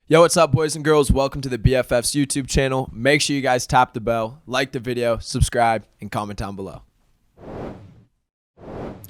Yo, what's up, boys and girls? Welcome to the BFFs YouTube channel. Make sure you guys tap the bell, like the video, subscribe, and comment down below.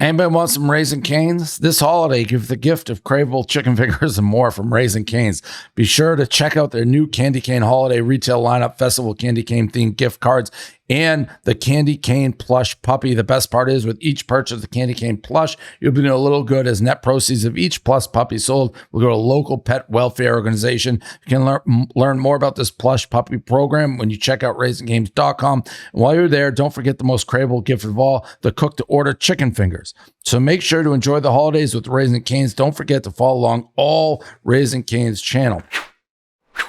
Anybody want some Raising Cane's? This holiday, give the gift of craveable chicken fingers and more from Raising Cane's. Be sure to check out their new Candy Cane holiday retail lineup, festival candy cane themed gift cards, and the Candy Cane plush puppy. The best part is with each purchase of the Candy Cane plush, you'll be doing a little good as net proceeds of each plus puppy sold will go to a local pet welfare organization. You can learn more about this plush puppy program when you check out raisingcanes.com. And while you're there, don't forget the most craveable gift of all, the cook-to-order chicken fingers. So make sure to enjoy the holidays with Raising Cane's. Don't forget to follow along all Raising Cane's channel.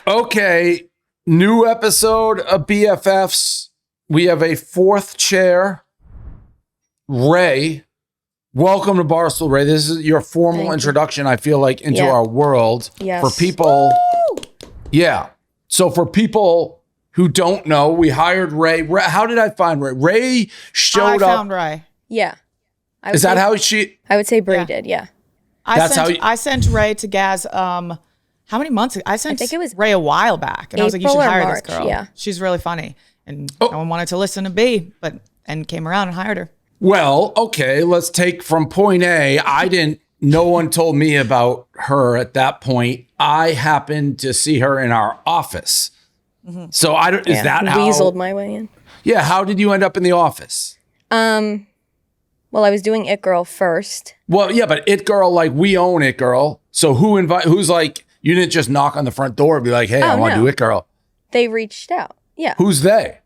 Okay, new episode of BFFs. We have a fourth chair, Rae. Welcome to Barstool, Rae. This is your formal introduction, I feel like, into our world. Yes. For people, So for people who don't know, we hired Rae. How did I find Rae? Rae showed up. I found Rae. Yeah. Is that how she? I would say Brie did, yeah. I sent Rae to Gaz, how many months ago? I think it was Rae a while back. And I was like, you should hire this girl. Yeah. She's really funny. And no one wanted to listen to B, and came around and hired her. Well, okay, let's take from point A. No one told me about her at that point. I happened to see her in our office. Mm-hmm. So is that how? Weaseled my way in. Yeah, how did you end up in the office? Well, I was doing It Girl first. Well, yeah, but It Girl, like, we own It Girl. So who's like, you didn't just knock on the front door and be like, hey, I want to do It Girl. They reached out. Yeah. Who's they?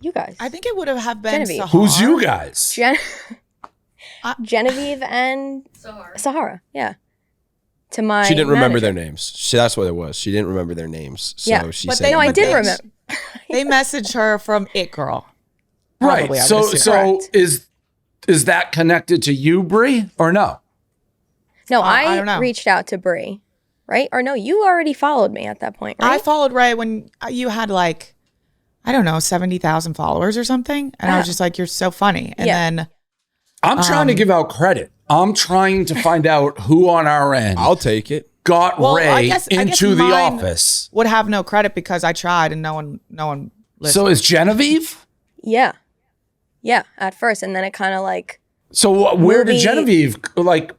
You guys. I think it would have been Genevieve. Sahar. Who's you guys? Genevieve and Sahara. Yeah. To my She didn't remember manager. their names. That's what it was. She didn't remember their names. So she But said, No, I did remember. They messaged her from It Girl. Right. Probably, So is that connected to you, Brie, or no? No, I don't know. reached out to Brie, right? Or no, you already followed me at that point, right? I followed Rae when you had like, I don't know, 70,000 followers or something. And I was just like, you're so funny. And then I'm trying to give out credit. I'm trying to find out who on our end I'll take it. got Rae I guess into the mine office. would have no credit because I tried and no one listened. So is Genevieve? Yeah. Yeah, at first. And then it kind of like. So where did Genevieve, like?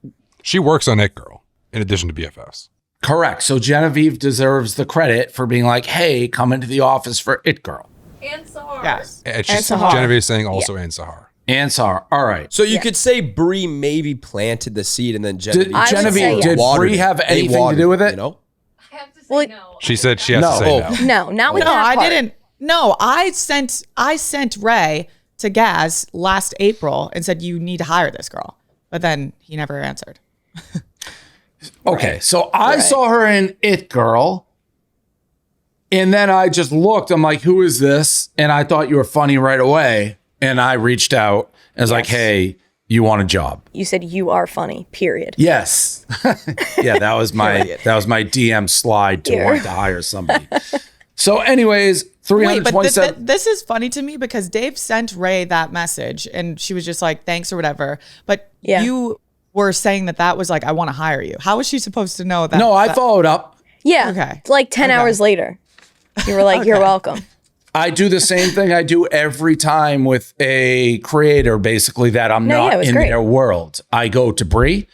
She works on It Girl in addition to BFFs. Correct. So Genevieve deserves the credit for being like, hey, come into the office for It Girl. And Sahar. Yes. And she's Sahar. Genevieve saying also and Sahar. And Sahar. All right. So you could say Brie maybe planted the seed and then Genevieve. Did Brie have anything to do with it? You know? I have to say no. She said she has to say no. No, not with No, that I part. didn't. No, I sent Rae to Gaz last April and said, you need to hire this girl. But then he never answered. Okay. So I saw her in It Girl. And then I just looked. I'm like, who is this? And I thought you were funny right away. And I reached out and was like, hey, you want a job? You said you are funny, period. Yes. Yeah, that was my DM slide to want to hire somebody. So anyways, Wait, 327. but this is funny to me because Dave sent Rae that message and she was just like, thanks or whatever. But you were saying that was like, I want to hire you. How was she supposed to know that? No, I followed up. Yeah. Okay. Like 10 hours later. You were like, you're welcome. I do the same thing I do every time with a creator, basically, that I'm not in their world. I go to Brie.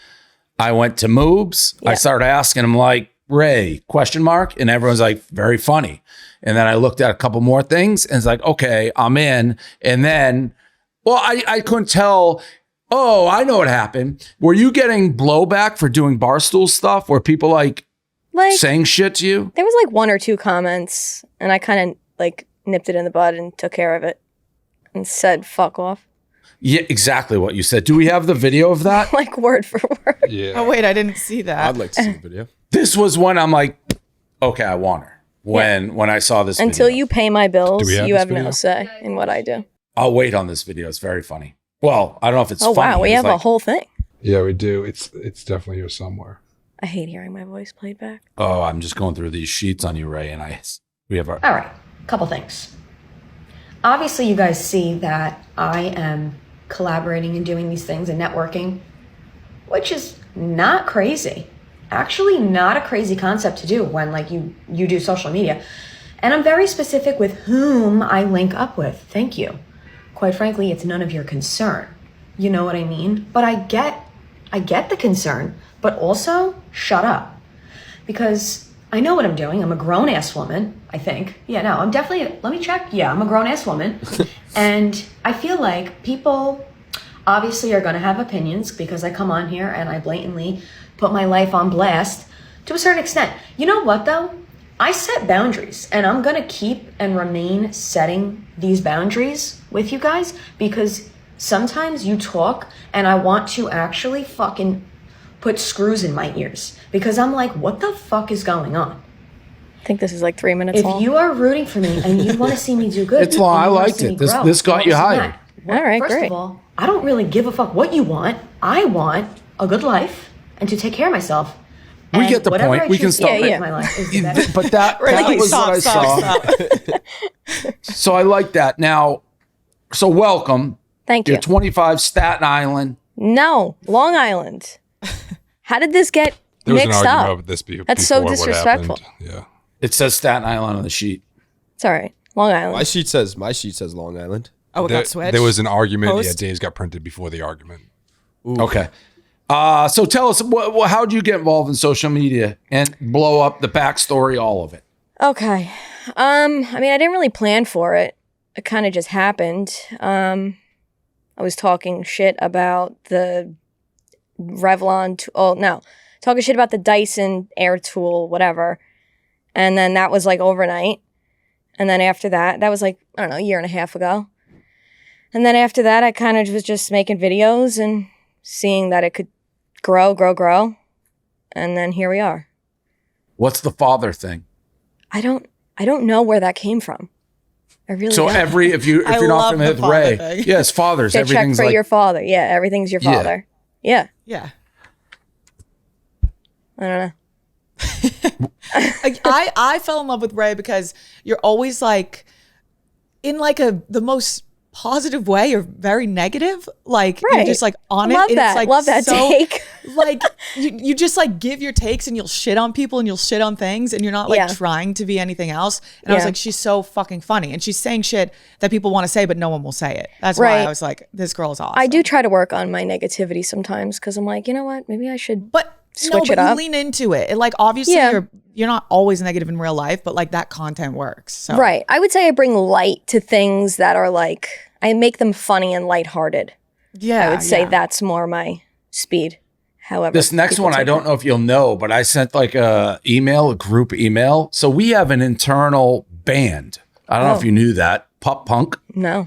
I went to Moobs. I started asking him like, Rae, ? And everyone's like, very funny. And then I looked at a couple more things and it's like, okay, I'm in. And then, well, I couldn't tell. Oh, I know what happened. Were you getting blowback for doing Barstool stuff where people like saying shit to you? There was like one or two comments and I kind of like nipped it in the bud and took care of it and said, fuck off. Yeah, exactly what you said. Do we have the video of that? Like word for word. Yeah. Oh, wait, I didn't see that. I'd like to see the video. This was when I'm like, okay, I want her. When I saw this Until video. you pay my bills, have you this have video? no say in what I do. I'll wait on this video. It's very funny. Well, I don't know if it's Oh, funny. wow. We It's have like, a whole thing. Yeah, we do. It's definitely here somewhere. I hate hearing my voice played back. Oh, I'm just going through these sheets on you, Rae, and we have our. All right, couple things. Obviously, you guys see that I am collaborating and doing these things and networking, which is not crazy. actually not a crazy concept to do when like you do social media. And I'm very specific with whom I link up with. Thank you. Quite frankly, it's none of your concern. You know what I mean? But I get the concern, but also shut up. Because I know what I'm doing. I'm a grown-ass woman, I think. Yeah, no, I'm definitely, let me check. Yeah, I'm a grown-ass woman. And I feel like people obviously are going to have opinions because I come on here and I blatantly put my life on blast to a certain extent. You know what, though? I set boundaries, and I'm going to keep and remain setting these boundaries with you guys because sometimes you talk and I want to actually fucking put screws in my ears because I'm like, what the fuck is going on? I think this is like 3 minutes long. If you are rooting for me and you want to see me do good, It's long. I liked it. This got you hired. All right, First great. of all, I don't really give a fuck what you want. I want a good life and to take care of myself. We And get the whatever point. I We can choose to stop do it. with my life is the best. But that was what I saw. So I like that. Now, so welcome. Thank you. You're 25, Staten Island. No, Long Island. How did this get There was an mixed argument up? about this before. That's so what disrespectful. happened. Yeah. It says Staten Island on the sheet. It's all right. Long Island. My sheet says Long Island. Oh, it There, got switched. there was an argument. Post? Yeah, days got printed before the argument. Okay. So tell us, how did you get involved in social media and blow up the backstory, all of it? Okay. I mean, I didn't really plan for it. It kind of just happened. I was talking shit about the Revlon. Talking shit about the Dyson air tool, whatever. And then that was like overnight. And then after that was like, I don't know, a year and a half ago. And then after that, I kind of was just making videos and seeing that it could grow. And then here we are. What's the father thing? I don't know where that came from. I really So don't. if you're not love familiar the with Rae, father thing. yes, fathers, Get checked everything's for like your father. Yeah, everything's your Yeah. father. Yeah. Yeah. I don't know. I fell in love with Rae because you're always like in like the most positive way. You're very negative. Like you're Right. just like on it. Love and that. It's like Love that so, take. Like you just like give your takes and you'll shit on people and you'll shit on things and you're not like Yeah. trying to be anything else. And I was Yeah. like, she's so fucking funny. And she's saying shit that people want to say, but no one will say it. That's why Right. I was like, this girl is awesome. I do try to work on my negativity sometimes because I'm like, you know what? Maybe I should. But Switch no, it but you up. lean into it. Like obviously Yeah. you're not always negative in real life, but like that content works. So Right. I would say I bring light to things that are like, I make them funny and lighthearted. yeah, I would say yeah. that's more my speed. However, this next people one. I take don't it. know if you'll know, but I sent like a group email. So we have an internal band. I don't know if you knew that. Pop punk. No.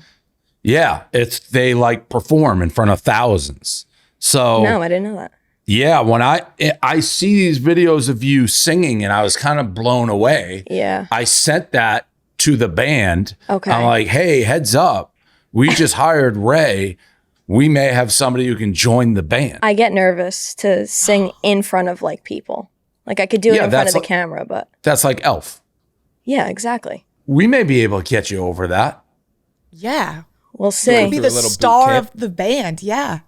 Yeah, they like perform in front of thousands. So No, I didn't know that. yeah, when I see these videos of you singing and I was kind of blown away. Yeah. I sent that to the band. Okay. I'm like, hey, heads up. We just hired Rae. We may have somebody who can join the band. I get nervous to sing in front of like people. Like I could do it Yeah, in front that's of the like- camera, but That's like Elf. yeah, exactly. We may be able to get you over that. Yeah. We'll Be see. Do a the little boot star camp. of the band. Yeah.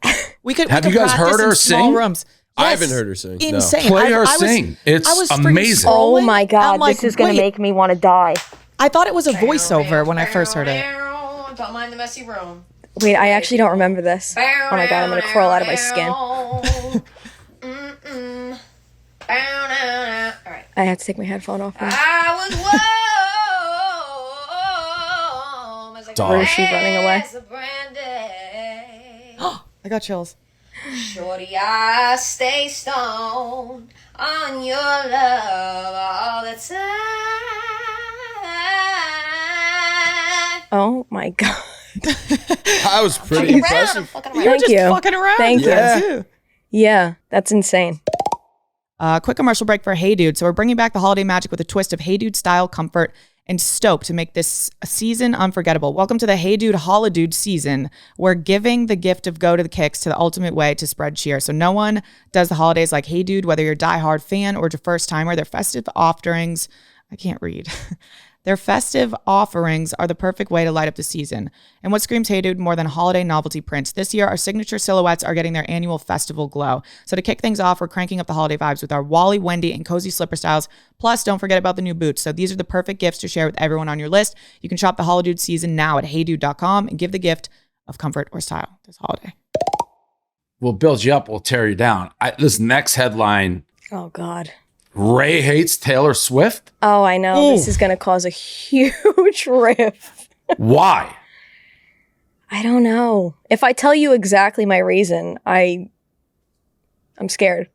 We could Have we you could guys practice heard her in small sing? rooms. I Yes. haven't heard her sing, no. Insane. Play her I was- sing. It's I was freaking amazing. Oh scrolling. my God, I'm like, this is going to wait, make me want to die. I thought it was a voiceover when I first heard it. Don't mind the messy room. Wait, I actually don't remember this. Oh my God, I'm going to crawl out of my skin. Alright. I have to take my headphone off now. I was warm as a Dog. Where is she running away? glass of brandy. I got chills. Shorty, I stay stoned on your love all the time. Oh my God. I was pretty I'm impressive. fucking You around. were Thank just you. fucking around. Thank you. too. Yeah, that's insane. Quick commercial break for Hey Dude. So we're bringing back the holiday magic with a twist of Hey Dude style, comfort, and stoked to make this season unforgettable. Welcome to the Hey Dude Holidude season. We're giving the gift of go to the kicks to the ultimate way to spread cheer. So no one does the holidays like Hey Dude, whether you're a diehard fan or a first timer. Their festive offerings, I can't read. Their festive offerings are the perfect way to light up the season. And what screams Hey Dude more than holiday novelty prints? This year, our signature silhouettes are getting their annual festival glow. So to kick things off, we're cranking up the holiday vibes with our Wally, Wendy, and cozy slipper styles. Plus, don't forget about the new boots. So these are the perfect gifts to share with everyone on your list. You can shop the Holidude season now at heydude.com and give the gift of comfort or style this holiday. We'll build you up. We'll tear you down. This next headline. Oh, God. Rae hates Taylor Swift. Oh, I know. This is going to cause a huge rift. Why? I don't know. If I tell you exactly my reason, I'm scared.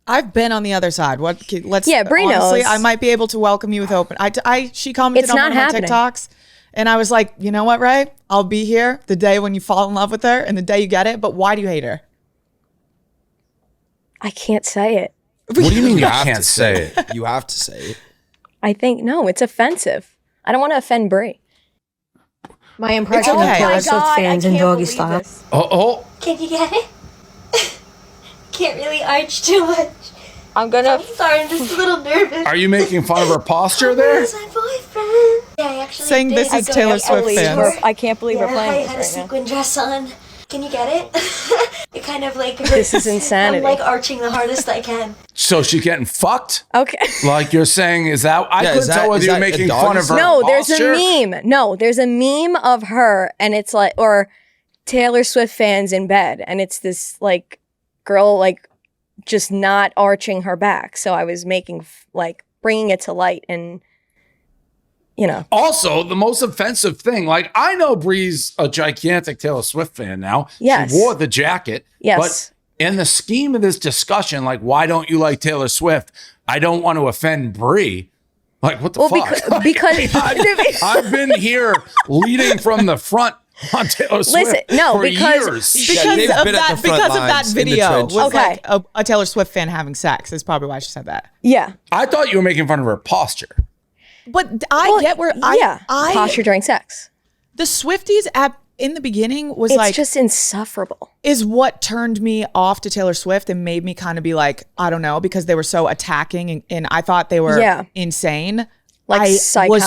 I've been on the other side. Let's Yeah, Brie honestly, knows. I might be able to welcome you with open. She commented It's on not one of my happening. TikToks, and I was like, you know what, Rae? I'll be here the day when you fall in love with her and the day you get it. But why do you hate her? I can't say it. What do you mean you have can't to say it? You have to say it. I think, no, it's offensive. I don't want to offend Brie. My impression okay. of Taylor Oh my Swift fans in doggy style. Oh, Can you get it? Can't really arch too much. I'm going I'm to... sorry, I'm just a little nervous. are you making fun of her posture there? Where's my boyfriend? Yeah, I actually Saying did this is go Taylor to Swift Eras fans. Tour. I can't believe we're Yeah, I playing had a this right now. sequin dress on. Can you get it? It kind of like hurts. This is insanity. I'm like arching the hardest I can. So she's getting fucked? Okay. Like you're saying, is that? I Yeah, couldn't is that- tell whether is you're that a making doggy fun of her No, there's posture. a meme. No, there's a meme of her, and it's like, or Taylor Swift fans in bed, and it's this like girl like just not arching her back. So I was making like bringing it to light, and you know, Also, the most offensive thing, like I know Bree's a gigantic Taylor Swift fan now. Yes. She wore the jacket. Yes. But in the scheme of this discussion, like, why don't you like Taylor Swift? I don't want to offend Bree. Like, what the well, fuck? because I've been here leading from the front on Taylor Swift Listen, no, for because- years. Yeah, they've Because of been at that, the front because of that lines in the video was trenches. Okay. like a Taylor Swift fan having sex is probably why she said that. yeah, I thought you were making fun of her posture. But I Well, get where yeah, I posture during sex. the Swifties in the beginning was It's like just insufferable. is what turned me off to Taylor Swift and made me kind of be like, I don't know, because they were so attacking and I thought they were Yeah. insane. Like I psychotic.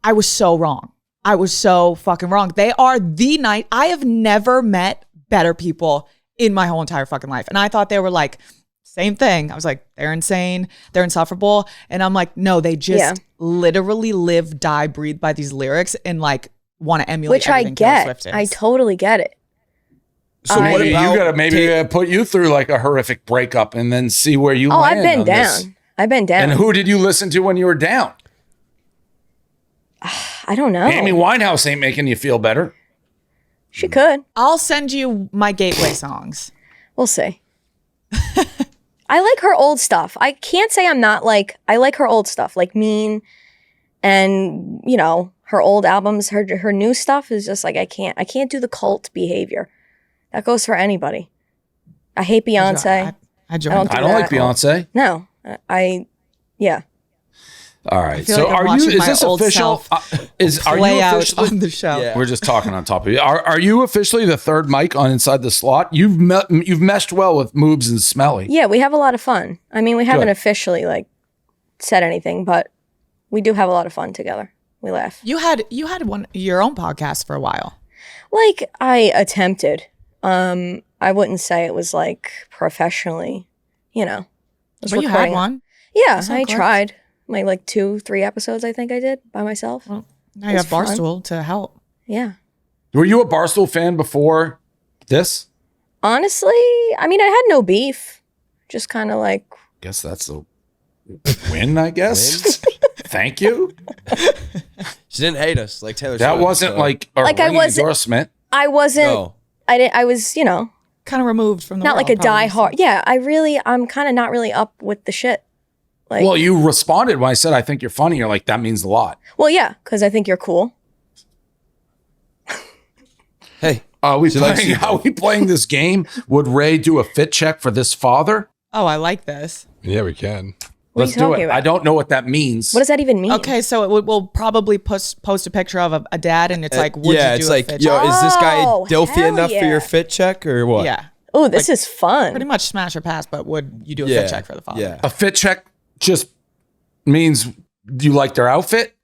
I was so wrong. I was so fucking wrong. They are the night. I have never met better people in my whole entire fucking life. And I thought they were like, same thing. I was like, they're insane. They're insufferable. And I'm like, no, they just Yeah. literally live, die, breathe by these lyrics and like want to emulate Which I everything Taylor get. Swift is. I totally get it. So what maybe about you gotta put you through like a horrific breakup and then see where you Oh, land. I've been on this. down. I've been down. And who did you listen to when you were down? I don't know. Amy Winehouse ain't making you feel better. She could. I'll send you my gateway songs. We'll see. I like her old stuff. I can't say I'm not like, I like her old stuff, like Mean and, you know, her old albums. Her new stuff is just like, I can't do the cult behavior. That goes for anybody. I hate Beyonce. I joined. don't I don't like that. Beyonce. No, yeah. All right. feel So like I'm are you? watching Is my this old official? self Are play you out officially? on the show. Yeah. We're just talking on top of you. Are you officially the third mic on Inside the Slot? You've meshed well with Moobs and Smelly. Yeah, we have a lot of fun. I mean, we haven't Good. officially like said anything, but we do have a lot of fun together. We laugh. You had your own podcast for a while. Like I attempted. I wouldn't say it was like professionally, you know. I was But you had recording- one. Yeah, That's how I it goes. tried. My like 2-3 episodes I think I did by myself. Well, now you It's have fun. Barstool to help. Yeah. Were you a Barstool fan before this? Honestly, I mean I had no beef. Just kind of like Guess that's a win. I guess. Thank you. She didn't hate us like Taylor That Swift, wasn't so- like a Like, I ringing wasn't- endorsement. I wasn't No. I was, you know, Kind of removed from the not world, like a probably. diehard. Yeah, I'm kind of not really up with the shit. Like Well, you responded when I said I think you're funny. You're like, that means a lot. well, yeah, cuz I think you're cool. Hey, Are we She likes playing? you, Are we playing this game? Would Ray do a fit check for this father? Oh, I like this. Yeah, we can. What are Let's you do talking it. about? I don't know what that means. What does that even mean? Okay, so we'll probably post a picture of a dad, and it's like, would yeah, you do it's a like, fit yo, check? is this guy Oh, dilfy hell enough for yeah. your fit check or what? Yeah, Oh, this is fun. pretty much smash or pass. But would you do a Yeah. fit check for the father? Yeah. A fit check just means you like their outfit?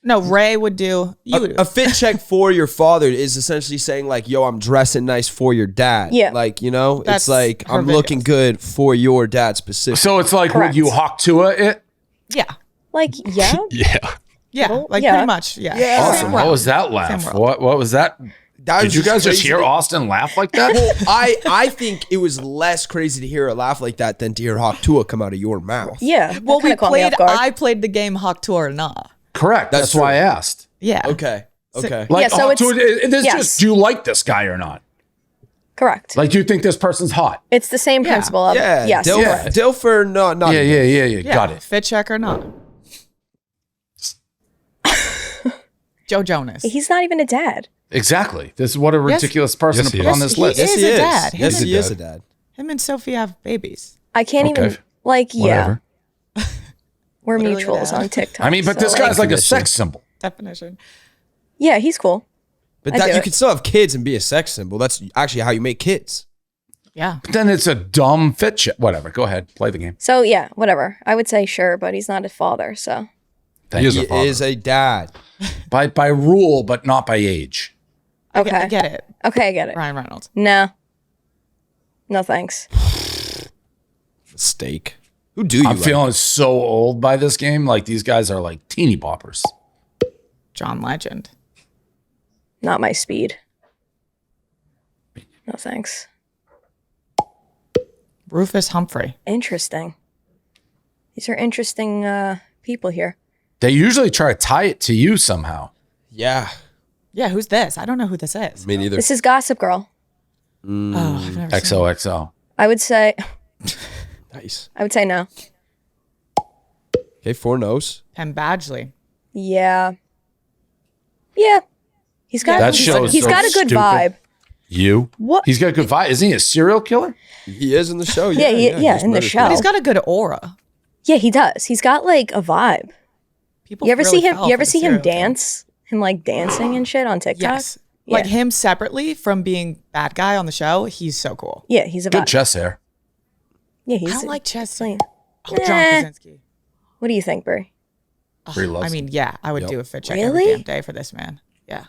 No, Rae would do. You would. A fit check for your father is essentially saying like, yo, I'm dressing nice for your dad. Yeah. Like, you know, That's it's like, her I'm looking videos. good for your dad specifically. So it's like, Correct. would you hawk Tuah it? Yeah. Like, yeah. Yeah. Yeah. Well, Like yeah. pretty much. Yeah. Yeah. Same Awesome. world. What was that laugh? Same world. What was that? That Did was you guys just crazy hear to- Austin laugh like that? Well, I think it was less crazy to hear a laugh like that than to hear Hawk Tuah come out of your mouth. Yeah. Well, that kinda we caught me played. off guard. I played the game Hawk Tour or not. Correct. That's That's why I true. asked. Yeah. Okay. Okay. Like, Yeah, so Hawk it's- Tuah, this yes. just, do you like this guy or not? Correct. Like, do you think this person's hot? It's the same principle of Yeah. yes. Dilfer, no, not. Yeah. Yeah. Got it. Fit check or not. Joe Jonas. He's not even a dad. Exactly. This is what a ridiculous person Yes, to he put is. on this He list. Yes, is he a is. dad. Yes, He's he a is a dad. dad. Him and Sophie have babies. I can't Okay. even like Whatever. We're Literally a mutuals dad. on TikTok. I mean, but so, this guy's like a Definition. sex symbol. Definition. yeah, he's cool. But I that do you it. can still have kids and be a sex symbol. That's actually how you make kids. Yeah. But then it's a dumb fit check. Whatever. Go ahead. Play the game. So yeah, whatever. I would say sure, but he's not a father, so Thank He is you. a He father. is a dad. By rule, but not by age. okay. I get it. Okay, I get it. Ryan Reynolds. No. No thanks. Steak. Who do you I'm like? feeling so old by this game. Like these guys are like teeny boppers. John Legend. Not my speed. No thanks. Rufus Humphrey. Interesting. These are interesting people here. They usually try to tie it to you somehow. Yeah. Yeah, who's this? I don't know who this is. Me neither. This is Gossip Girl. Oh, I've never seen XOXO. I would say Nice. no. Okay, 4 no's. Penn Badgley. Yeah. Yeah. He's got That show is he's so got a good stupid. vibe. You? What? He's got a good vibe. Isn't he a serial killer? He is in the show. Yeah, Yeah, yeah, he's in the murdered show. But he's got a good aura. Yeah, he does. He's got like a vibe. People You ever really see him? fell You ever for the see him serial killer. dance? Him like dancing and shit on TikTok. Yes. Like Yeah. him separately from being bad guy on the show, he's so cool. Yeah, he's a Good vibe. chest hair. Yeah, I he's. don't like Chess. like- Oh, John Eh. Krasinski. What do you think, Brie? Brie loves I mean, yeah, I would Yep. do a fit check every Really? damn day for this man. Yeah.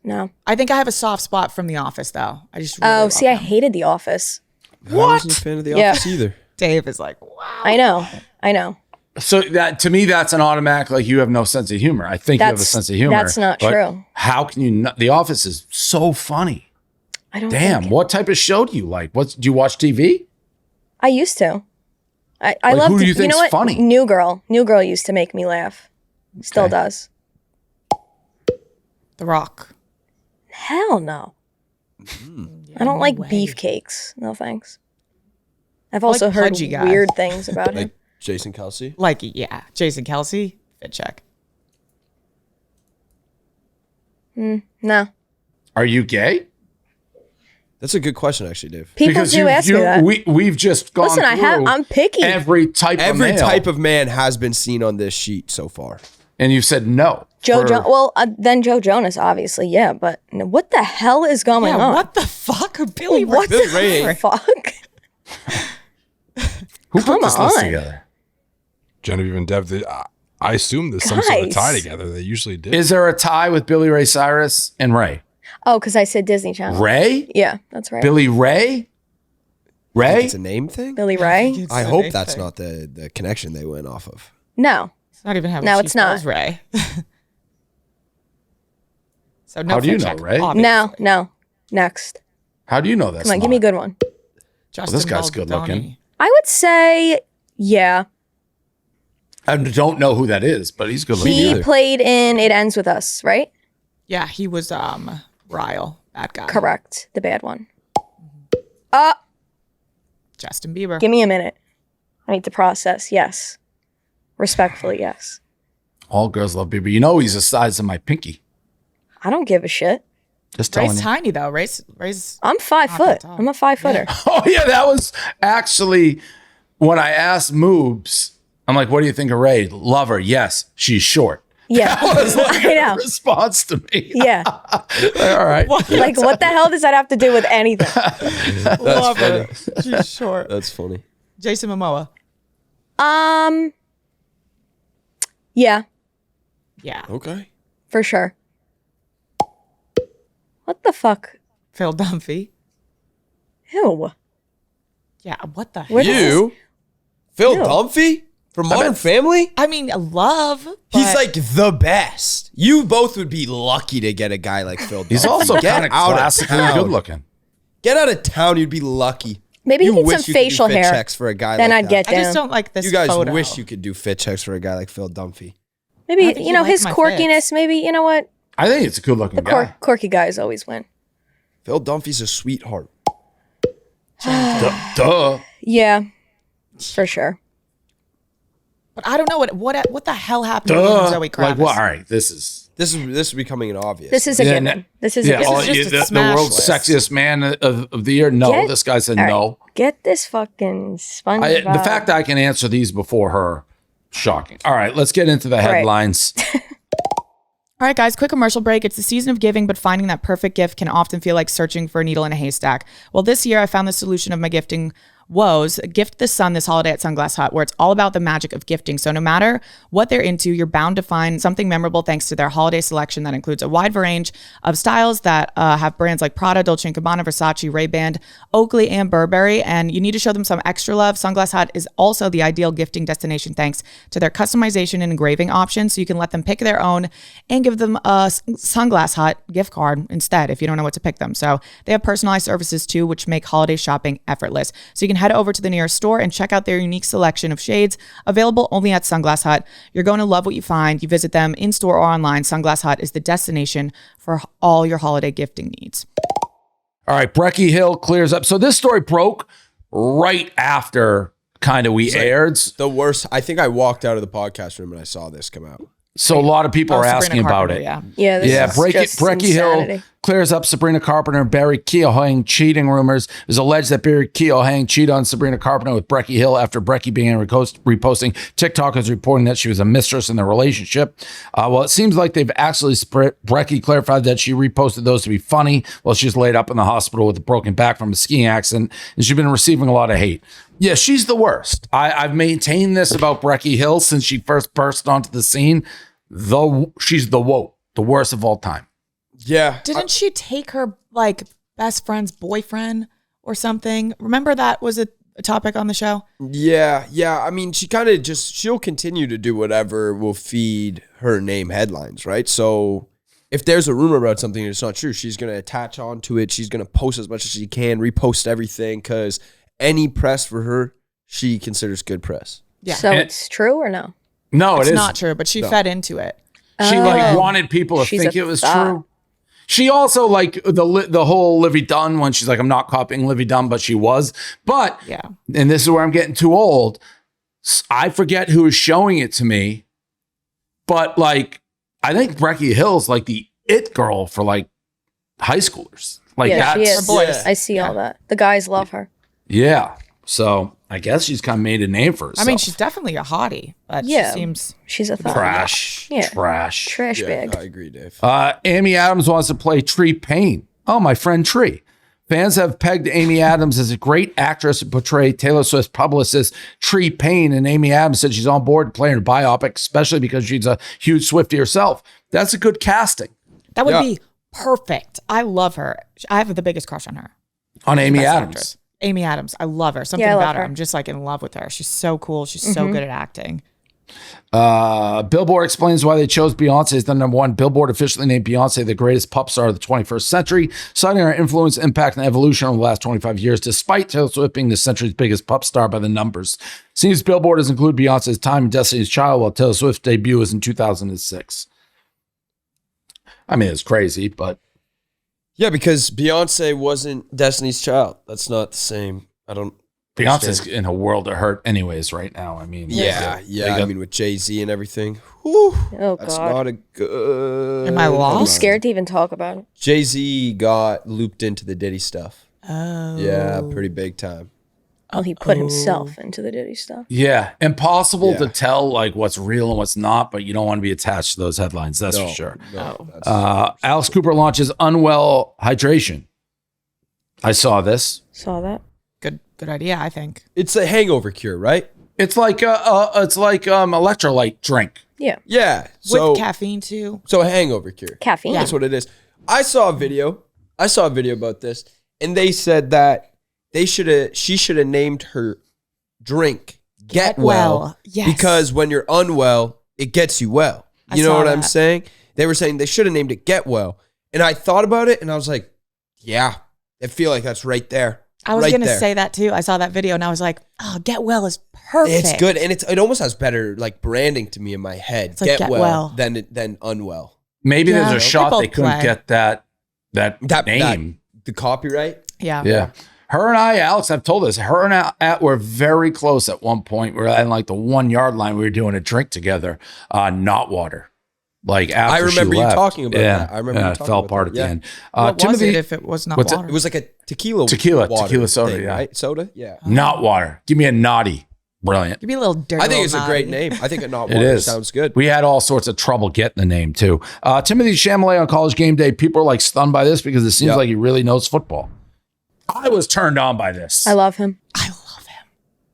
No. I think I have a soft spot from The Office, though. I just really Oh, love see, I him. hated The Office. I wasn't a fan of The Yeah. Office either. Dave is like, wow. I know. So that to me, that's an automatic. Like you have no sense of humor. I think you have a That's- sense of humor. that's not but true. How can you not? The Office is so funny. I don't. Damn. think- What type of show do you like? Do you watch TV? I used to. I Like, love. who do you know think's what? funny? New Girl. New Girl used to make me laugh. Still Okay. does. The Rock. Hell no. I don't like beefcakes. No thanks. I've like also heard pudgy guy. weird things about him. Like Jason Kelsey. Like, yeah, Jason Kelsey, fit check. No. Are you gay? That's a good question, actually, Dave. People do ask me that. We've just gone. Listen, I'm picky. every type Every of male, type of man has been seen on this sheet so far. and you said no. Joe for- Jonas. Well, then Joe Jonas, obviously, yeah. But what the hell is going Yeah, on? what the fuck? Billy What Billy the Ray. fuck? Who put Come this list on. together? Genevieve and Dev, I assume there's some sort of tie Guys. together. They usually do. Is there a tie with Billy Ray Cyrus and Ray? Oh, because I said Disney Channel. Ray? Yeah, that's right. Billy Ray? Ray? It's a name thing? Billy Ray? It's I the hope name that's thing. not the connection they went off of. No. It's not even how No, she it's not. spells Ray. So no How do you fit know, check, Ray? No, no. Next. How do you know that? Come on, give me a good one. Justin this guy's Baldoni. good looking. I would say, yeah. I don't know who that is, but he's good looking. He neither. played in It Ends With Us, right? Yeah, he was Ryle, bad guy. Correct. The bad one. Justin Bieber. Give me a minute. I need to process. Yes. Respectfully, yes. All girls love Bieber. You know he's the size of my pinky. I don't give a shit. Just telling Ray's you. tiny though. Ray's I'm 5 Not foot. that tall. I'm a 5-footer. Oh yeah, that was actually when I asked Moobs. I'm like, "What do you think of Ray? Love her? Yes, she's short." Yeah. I know. Response to me. Yeah. All right. Like, what the hell does that have to do with anything? love her. She's short. That's funny. Jason Momoa. Yeah. Yeah. Okay. For sure. What the fuck? Phil Dunphy. Ew. Yeah. What the Where hell? does You? Phil Ew. Dunphy? From Modern Family? I mean, love. He's but- like the best. You both would be lucky to get a guy like Phil Dunphy. He's also Get kind of out of classically town. good looking. Get out of town, you'd be lucky. Maybe you he needs wish some you could do facial fit hair. checks for a guy Then like I'd that. get I down. just don't like this. You guys photo. wish you could do fit checks for a guy like Phil Dunphy. I Maybe, think you he know, likes his my quirkiness, fits. maybe, you know what? I think it's a good looking The guy. quirky guys always win. Phil Dunphy's a sweetheart. Duh. Yeah, for sure. But I don't know what the hell happened to Duh. Zoe Kravitz. Like what? All right, this is This is becoming an obvious. This is a Yeah, given. This is yeah, a given. all- This is just a the smash world's list. sexiest man of the year. No, Get- this guy said All right, no. Get this fucking SpongeBob. The fact that I can answer these before her, shocking. All right, let's get into the headlines. All right, guys, quick commercial break. It's the season of giving, but finding that perfect gift can often feel like searching for a needle in a haystack. Well, this year I found the solution of my gifting woes. Gift the sun this holiday at Sunglass Hut, where it's all about the magic of gifting. So no matter what they're into, you're bound to find something memorable thanks to their holiday selection that includes a wide range of styles that have brands like Prada, Dolce & Gabbana, Versace, Ray-Ban, Oakley, and Burberry. And you need to show them some extra love. Sunglass Hut is also the ideal gifting destination thanks to their customization and engraving options. So you can let them pick their own and give them a Sunglass Hut gift card instead if you don't know what to pick them. So they have personalized services too, which make holiday shopping effortless. So you can head over to the nearest store and check out their unique selection of shades available only at Sunglass Hut. You're going to love what you find. You visit them in store or online. Sunglass Hut is the destination for all your holiday gifting needs. All right, Breckie Hill clears up. So this story broke right after kind of we aired. the worst. I think I walked out of the podcast room and I saw this come out. So a lot of people are Sabrina asking about Carpenter, it. Yeah. Yeah, this Yeah, is just Breckie Hill insanity. clears up Sabrina Carpenter and Barry Keoghan cheating rumors. It was alleged that Barry Keoghan cheated on Sabrina Carpenter with Breckie Hill after Breckie began reposting TikTokers reporting that she was a mistress in their relationship. Well, it seems like they've actually Breckie clarified that she reposted those to be funny while she's laid up in the hospital with a broken back from a skiing accident, and she's been receiving a lot of hate. Yeah, she's the worst. I've maintained this about Breckie Hill since she first burst onto the scene. She's the worst of all time. Yeah. Didn't she take her like best friend's boyfriend or something? Remember that was a topic on the show? Yeah. I mean, she kind of she'll continue to do whatever will feed her name headlines, right? So if there's a rumor about something and it's not true, she's going to attach onto it. She's going to post as much as she can, repost everything, because any press for her, she considers good press. Yeah. So it's true or no? No, It's it is not true, but she fed into it. She like wanted people to She's think a it was thought. true. She also like the whole Livy Dunn when she's like, I'm not copying Livy Dunn, but she was. But Yeah. and this is where I'm getting too old. I forget who is showing it to me, but like I think Breckie Hill's like the it girl for like high schoolers. Like Yeah, she that's is. boys. I see all that. The guys love her. yeah. So I guess she's kind of made a name for herself. I mean, she's definitely a hottie, but Yeah. she seems She's a thought. trash. Yeah. Trash. Bag. I agree, Dave. Amy Adams wants to play Tree Paine. Oh, my friend Tree. Fans have pegged Amy Adams as a great actress to portray Taylor Swift's publicist Tree Paine, and Amy Adams said she's on board playing a biopic, especially because she's a huge Swiftie herself. That's a good casting that would Yeah. be perfect. I love her. I have the biggest crush on her. on Amy Best Adams. actress. Amy Adams. I love her. Something Yeah, I love about her. her. I'm just like in love with her. She's so cool. She's so good at acting. Billboard explains why they chose Beyonce as the number one. Billboard officially named Beyonce the greatest pop star of the 21st century, citing her influence, impact, and evolution over the last 25 years, despite Taylor Swift being the century's biggest pop star by the numbers. Seems Billboard has included Beyonce's time in Destiny's Child, while Taylor Swift's debut was in 2006. I mean, it's crazy, but Yeah, because Beyonce wasn't Destiny's Child. That's not the same. I don't. Beyonce's in a world of hurt anyways right now. I mean, Yeah. they I got- mean, with Jay-Z and everything. Whew, Oh, that's God. not a good. Am I lost? I'm scared to even talk about it. Jay-Z got looped into the Diddy stuff. Oh. Yeah, pretty big time. Oh, he put himself into the Diddy stuff. yeah, impossible Yeah. to tell like what's real and what's not, but you don't want to be attached to those headlines. That's for sure. No, that's, Alice Cooper launches Unwell hydration. I saw this. Saw that. Good idea, I think. it's a hangover cure, right? It's like electrolyte drink. Yeah. Yeah. So With caffeine too. So a hangover cure. Caffeine. That's what it is. I saw a video about this, and they said that she should have named her drink Get Well. Yes. Because when you're unwell, it gets you well. You know what I'm saying? They were saying they should have named it Get Well. And I thought about it and I was like, yeah, I feel like that's right there. I was going to say that too. I saw that video and I was like, oh, Get Well is perfect. It's good. And it almost has better like branding to me in my head. It's like Get Well. than Unwell. Maybe Yeah. there's a shot both they couldn't play. get that name. The copyright. Yeah. Her and I, Alex, I've told this. Her and I were very close at one point. We were at like the 1 yard line. We were doing a drink together, not water. Like after I remember she you left. talking about that. I remember you it talking fell about apart that. at the end. What was Timothy, it if it was not what's water? It was like a tequila tequila soda, thing, yeah. right? Soda, yeah. not water. Give me a naughty. Brilliant. Give me a little dirty. I think it's a little great naughty. name. I think a not It water is. sounds good. We had all sorts of trouble getting the name too. Timothee Chalamet on College Game Day. People are like stunned by this because it seems like he really knows football. I was turned on by this. I love him. I love him.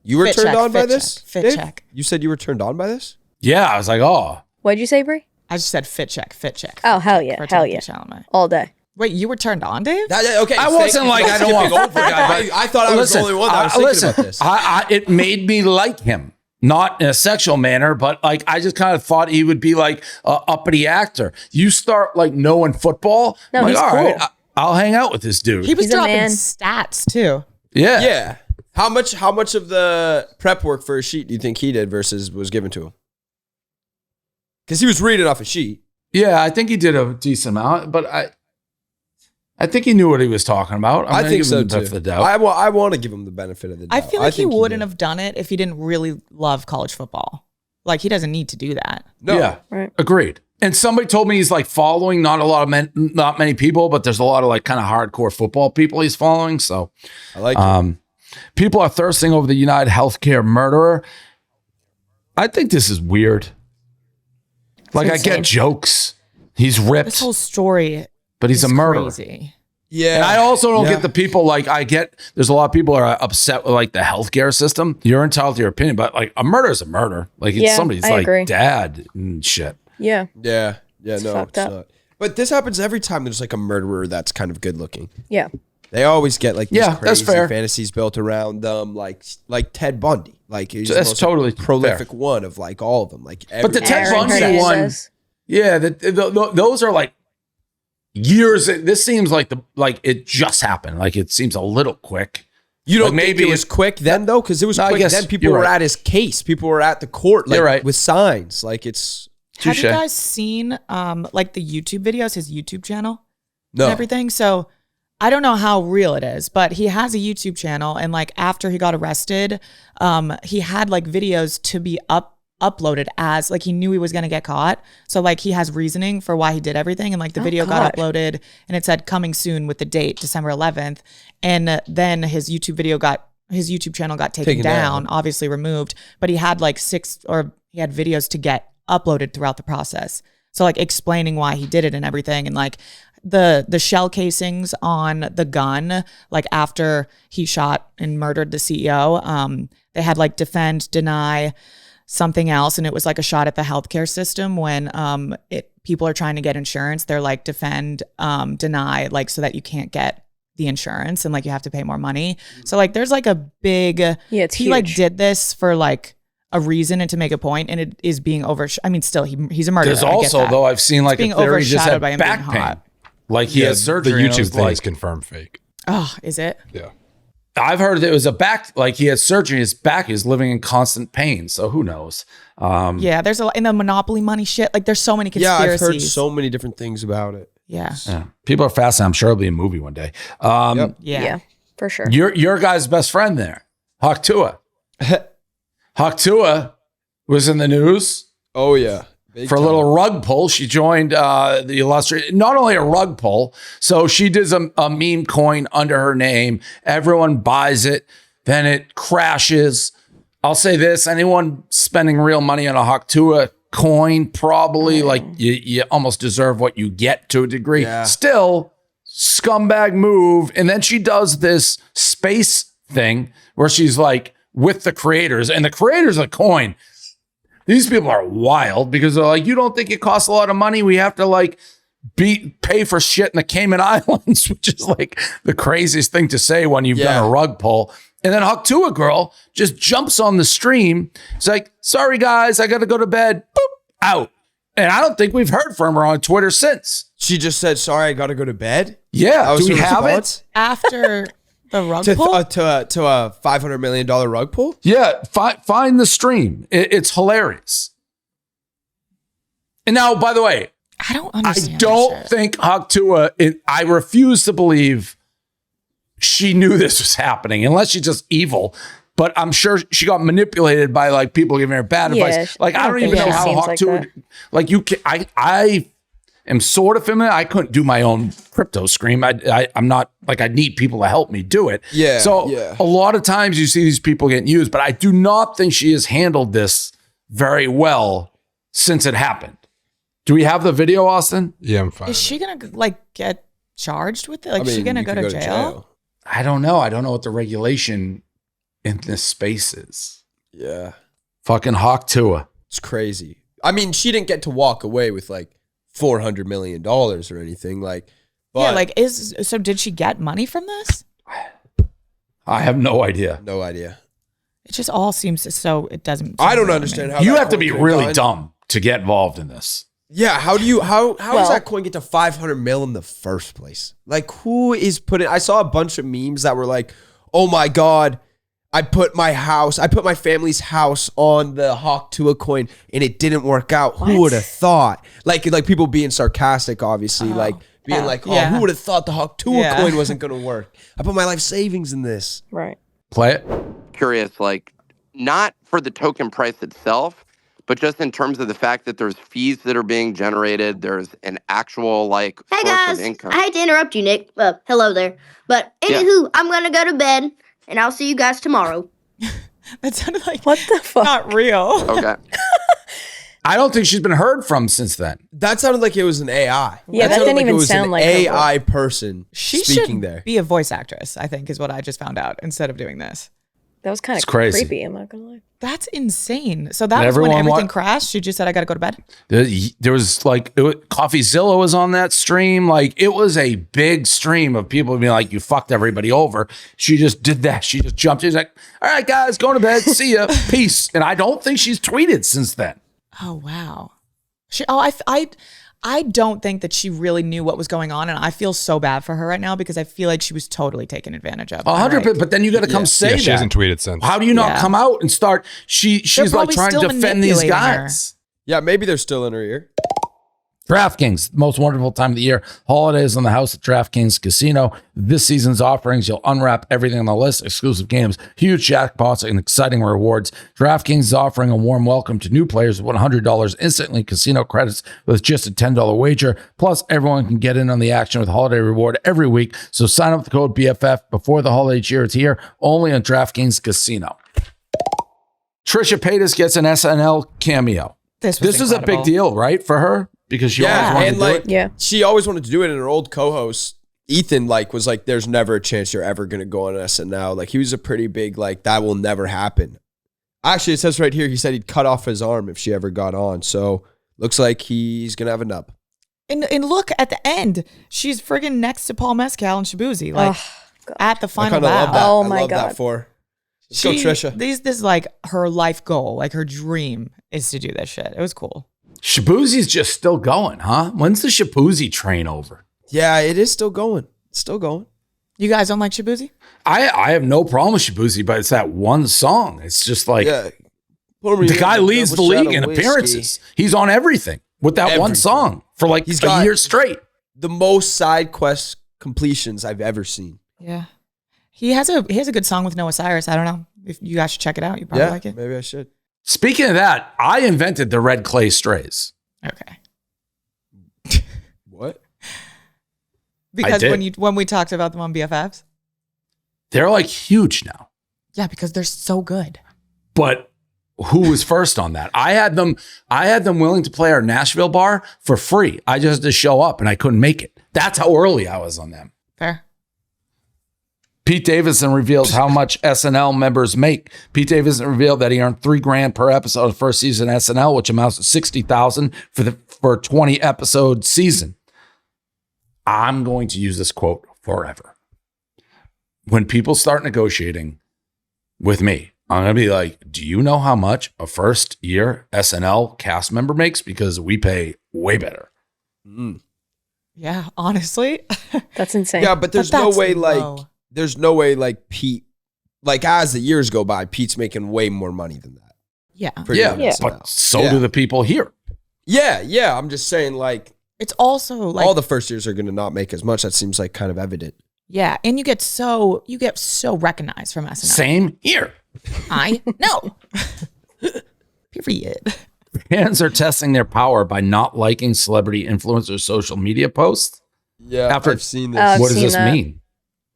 You were Fit turned check, on by fit this? check, fit Dave? check. You said you were turned on by this? Yeah, I was like, oh, What'd you say, Brie? I just said fit check. Oh, hell check yeah. for Hell Timothée yeah. Chalamet. All day. Wait, you were turned on, Dave? Okay. I wasn't like I don't want. over, guy, but I thought I was the only one that was thinking about this. It made me like him, not in a sexual manner, but like I just kind of thought he would be like a uppity actor. You start like knowing football, No, I'm like, he's all cool. right, I'll hang out with this dude. He was He's a dropping man. stats too. yeah, Yeah. How much of the prep work for a sheet do you think he did versus was given to him? Because he was reading off a sheet. yeah. I think he did a decent amount, but I think he knew what he was talking about. I think so him the too. benefit of the doubt. I want to give him the benefit of the doubt. I feel like he think wouldn't did. have done it if he didn't really love college football. Like he doesn't need to do that. No. Yeah, Right. agreed. And somebody told me he's like following not many people, but there's a lot of like kind of hardcore football people he's following. So I like it. people are thirsting over the United Healthcare murderer. I think this is weird. Like I get insane. jokes. He's This ripped, whole story but he's is a murderer. crazy. Yeah. And I also don't Yeah. get the people like I get. There's a lot of people who are upset with like the healthcare system. You're entitled to your opinion, but like a murder is a murder. Like it's Yeah, somebody's I like agree. dad and shit. Yeah. Yeah. Yeah, no, fucked it's up. not. But this happens every time there's like a murderer that's kind of good looking. Yeah. They always get like these Yeah, that's crazy fair. fantasies built around them, like Ted Bundy. Like he's the That's most totally prolific one of like all of them. Like But the every- Ted Aaron Bundy one, Hernandez. yeah, those are like years. This seems like it just happened. Like it seems a little quick. You don't Like, think maybe it was quick then though? Because it was No, I quick guess then. People you're were right. at his case. People were at the court like You're right. with signs. Like it's Have Touche. you guys seen like the YouTube videos, his YouTube channel no. and everything? So I don't know how real it is, but he has a YouTube channel, and like after he got arrested, he had like videos to be uploaded as like he knew he was gonna get caught. So like he has reasoning for why he did everything, and like the video got God. uploaded and it said coming soon with the date December 11th, and then his YouTube channel got taken down, obviously removed, but he had like he had videos to get uploaded throughout the process. So like explaining why he did it and everything, and like the shell casings on the gun, like after he shot and murdered the CEO, they had like defend, deny, something else, and it was like a shot at the healthcare system when people are trying to get insurance. They're like defend, deny, like so that you can't get the insurance and like you have to pay more money. So like there's like a big It's he like huge. did this for like a reason and to make a point, and it is being I mean, still he's a murderer. There's I get also that. though I've seen like being a theory he just overshadowed had by him being back pain. hot. Like he had surgery. The and it YouTube was thing is like, confirmed fake. Oh, is it? Yeah. I've heard that it was a back, like he had surgery. His back is living in constant pain. So who knows? Yeah, there's a lot in the monopoly money shit. Like there's so many Yeah, conspiracies. I've heard so many different things about it. Yeah. Yeah. People are fascinated. I'm sure it'll be a movie one day. Yep. Yeah. For sure. Your guy's best friend there, Hawk Tuah. Hawk Tuah was in the news Oh yeah. Big for a time. little rug pull. She joined the illustrious, not only a rug pull, so she does a meme coin under her name. Everyone buys it, then it crashes. I'll say this: anyone spending real money on a Hawk Tuah coin, probably like you almost deserve what you get to a degree. Yeah. Still, scumbag move. And then she does this space thing where she's like with the creators, and the creators of the coin These people are wild because they're like, you don't think it costs a lot of money? We have to like pay for shit in the Cayman Islands, which is like the craziest thing to say when you've done a rug pull. And then Tuah girl just jumps on the stream. It's like, sorry guys, I got to go to bed. Boop, out. And I don't think we've heard from her on Twitter since. She just said, sorry, I got to go to bed. Yeah. Do we have it? After the rug pull? To a $500 million rug pull? Yeah. Find the stream. It's hilarious. And now, by the way, I don't understand. I don't think Tuah, I refuse to believe she knew this was happening, unless she's just evil. But I'm sure she got manipulated by like people giving her bad advice. Like I don't even know how Tuah, like you can. I am sort of feminine. I couldn't do my own crypto scream. I'm not like I need people to help me do it. Yeah. So a lot of times you see these people getting used, but I do not think she has handled this very well since it happened. Do we have the video, Austin? Yeah, I'm fine. Is she gonna like get charged with it? Like, is she gonna go to jail? I don't know. I don't know what the regulation in this space is. Yeah. Fucking Tuah. It's crazy. I mean, she didn't get to walk away with like $400 million or anything. Like, but yeah, like so did she get money from this? I have no idea. No idea. It just all seems so it doesn't. I don't understand how you have to be really dumb to get involved in this. Yeah, how does that coin get to 500 mil in the first place? Like, who is putting? I saw a bunch of memes that were like, "Oh my god, I put my family's house on the Tuah coin, and it didn't work out. What? Who would have thought?" Like people being sarcastic, obviously, like being like, "Oh, who would have thought the Tuah coin wasn't going to work? I put my life savings in this." Right. Play it. Curious, like not for the token price itself, but just in terms of the fact that there's fees that are being generated, there's an actual like hey source guys, of income. I hate to interrupt you, Nick. Well, hello there. But anywho, I'm gonna go to bed, and I'll see you guys tomorrow. That sounded like what the fuck? Not real. Okay. I don't think she's been heard from since then. That sounded like it was an AI. Yeah, that didn't even sound like AI person she speaking should there. Be a voice actress, I think, is what I just found out instead of doing this. That was kind of crazy. creepy. I'm not gonna lie. That's insane. So that was when everything crashed. She just said, "I got to go to bed." There was like CoffeeZilla was on that stream. Like it was a big stream of people being like, "You fucked everybody over." She just did that. She just jumped. She's like, "All right, guys, going to bed. See ya. Peace." And I don't think she's tweeted since then. Oh wow. I don't think that she really knew what was going on, and I feel so bad for her right now because I feel like she was totally taken advantage of. 100%, but then you got to come say that. She hasn't tweeted since. How do you not come out and start? She's like trying to defend these guys. Yeah, maybe they're still in her ear. DraftKings, most wonderful time of the year. Holidays on the house at DraftKings Casino. This season's offerings, you'll unwrap everything on the list. Exclusive games, huge jackpots, and exciting rewards. DraftKings is offering a warm welcome to new players with $100 instantly casino credits with just a $10 wager. Plus, everyone can get in on the action with holiday reward every week. So sign up with the code BFF before the holiday cheer is here, only on DraftKings Casino. Trisha Paytas gets an SNL cameo. This is a big deal, right, for her? Because she always wanted to do it. She always wanted to do it, and her old co-host Ethan was like, "There's never a chance you're ever gonna go on SNL." Like he was a pretty big that will never happen. Actually, it says right here he said he'd cut off his arm if she ever got on. So looks like he's gonna have a nub. And look at the end, she's friggin' next to Paul Mescal and Shabuzi, like at the final love bow. that. Oh I my love God. that for her. Let's go, Trisha. This is like her life goal, like her dream is to do this shit. It was cool. Shabuzi's just still going, huh? When's the Shabuzi train over? Yeah, it is still going. It's still going. You guys don't like Shabuzi? I have no problem with Shabuzi, but it's that one song. It's just like the guy leads the league in appearances. He's on everything with that one song for like a year straight. The most side quest completions I've ever seen. Yeah. He has a good song with Noah Cyrus. I don't know if you guys should check it out. You probably like it. Maybe I should. Speaking of that, I invented the red clay strays. Okay. What? Because when we talked about them on BFFs, they're like huge now. Yeah, because they're so good. But who was first on that? I had them willing to play our Nashville bar for free. I just had to show up and I couldn't make it. That's how early I was on them. Fair. Pete Davidson reveals how much SNL members make. Pete Davidson revealed that he earned $3,000 per episode of first season SNL, which amounts to $60,000 for a 20 episode season. I'm going to use this quote forever. When people start negotiating with me, I'm going to be like, do you know how much a first year SNL cast member makes? Because we pay way better. Yeah, honestly. That's insane. Yeah, but there's no way like Pete, like as the years go by, Pete's making way more money than that. Yeah. But so do the people here. Yeah. I'm just saying, like, it's also like all the first years are going to not make as much. That seems like kind of evident. Yeah, and you get so recognized from SNL. Same here. I know. Period. Fans are testing their power by not liking celebrity influencers' social media posts. Yeah, I've seen this. What does this mean?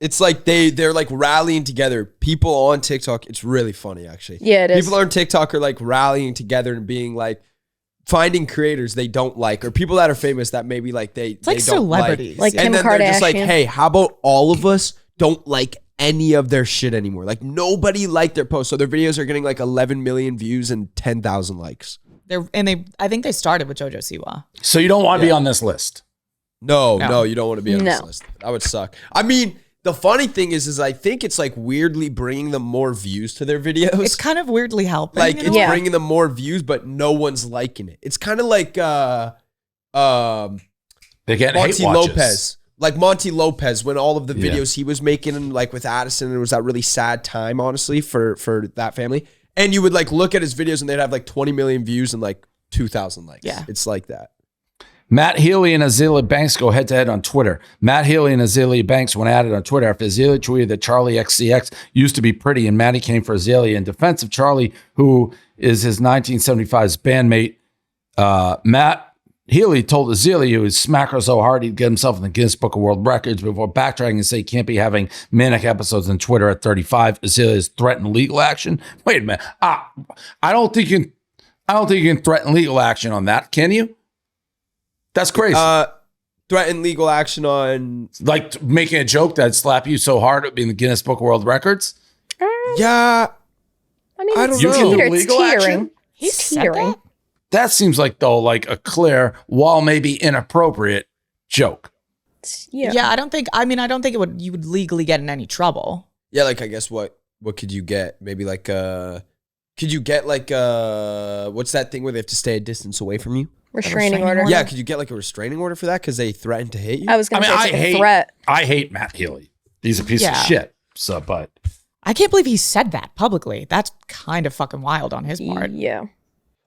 It's like they're like rallying together. People on TikTok, it's really funny actually. Yeah, it is. People on TikTok are like rallying together and being like finding creators they don't like, or people that are famous that maybe like they like don't celebrities. Like and Kim then they're just like, Kardashian. hey, how about all of us don't like any of their shit anymore? Like nobody liked their posts, so their videos are getting like 11 million views and 10,000 likes. I think they started with JoJo Siwa. So you don't want to be on this list? No, you don't want to be on this list. That would suck. I mean, the funny thing is I think it's like weirdly bringing them more views to their videos. It's kind of weirdly helping. Like it's bringing them more views, but no one's liking it. It's kind of like they get Monty hate watches. Lopez. Like Monty Lopez, when all of the videos he was making, like with Addison, it was that really sad time, honestly, for that family. And you would like look at his videos and they'd have like 20 million views and like 2,000 likes. Yeah. It's like that. Matt Healy and Azealia Banks go head to head on Twitter. Matt Healy and Azealia Banks went at it on Twitter after Azealia tweeted that Charlie XCX used to be pretty, and Matty came for Azealia in defense of Charlie, who is his 1975's bandmate. Matt Healy told Azealia he would smack her so hard he'd get himself in the Guinness Book of World Records before backtracking and say he can't be having manic episodes on Twitter at 35. Azalia's threatened legal action. Wait a minute. I don't think you can threaten legal action on that, can you? That's crazy. Threaten legal action on like making a joke that'd slap you so hard it would be in the Guinness Book of World Records. Yeah. I mean, I don't it's know. teeter, it's Legal teetering. action? He's It's said teetering. that? That seems like though like a clear, while maybe inappropriate joke. Yeah. I don't think you would legally get in any trouble. Yeah, like I guess what could you get? Maybe like could you get like what's that thing where they have to stay a distance away from you? Restraining order. Yeah, could you get like a restraining order for that because they threatened to hit you? I was going to say it's like a threat. I hate Matt Healy. He's a piece of shit. So, but I can't believe he said that publicly. That's kind of fucking wild on his part. Yeah.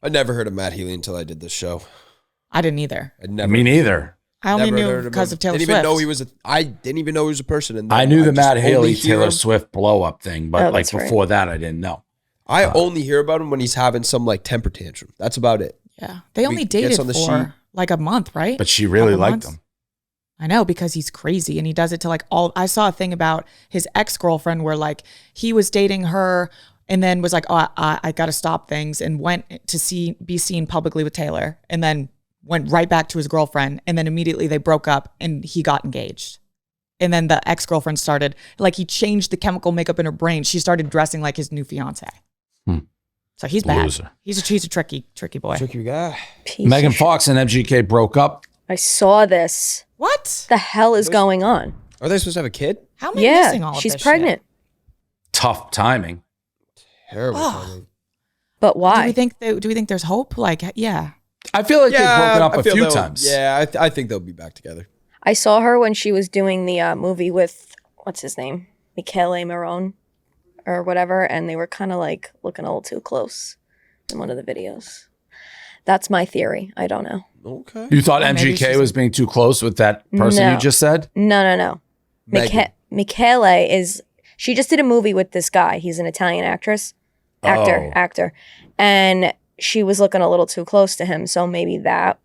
I never heard of Matt Healy until I did this show. I didn't either. Me neither. I only Never knew heard of because him. of Taylor Didn't Swift. even know he was I didn't even know he was a person. And I knew the just Matt only Healy hear Taylor him- Swift blow up thing, but Oh, like that's right. before that, I didn't know. I only hear about him when he's having some like temper tantrum. That's about it. Yeah. They only gets dated on the for sheet. like a month, right? But she really Couple liked months? him. I know, because he's crazy and he does it to like all. I saw a thing about his ex-girlfriend where like he was dating her and then was like, oh, I got to stop things, and went to be seen publicly with Taylor, and then went right back to his girlfriend, and then immediately they broke up and he got engaged. And then the ex-girlfriend started, like, he changed the chemical makeup in her brain. She started dressing like his new fiance. So he's bad. Loser. He's a tricky boy. Tricky guy. Piece Megan of shit. Fox and MGK broke up. I saw this. What? The hell is going on? Are they supposed to have a kid? How am I missing all Yeah, of she's this pregnant. Tough timing. Terrible. Oh. timing. But Shit? why? Do we think there's hope? Like, yeah. I feel like they've broken up I a feel few they'll- times. Yeah, I think they'll be back together. I saw her when she was doing the movie with, what's his name? Michele Marone or whatever. And they were kind of like looking a little too close in one of the videos. That's my theory. I don't know. Okay. You thought Well, maybe MGK she's- was being too close with that person No. you just said? No. Megan. Michele is, she just did a movie with this guy. He's an Italian actor. And she was looking a little too close to him. So maybe that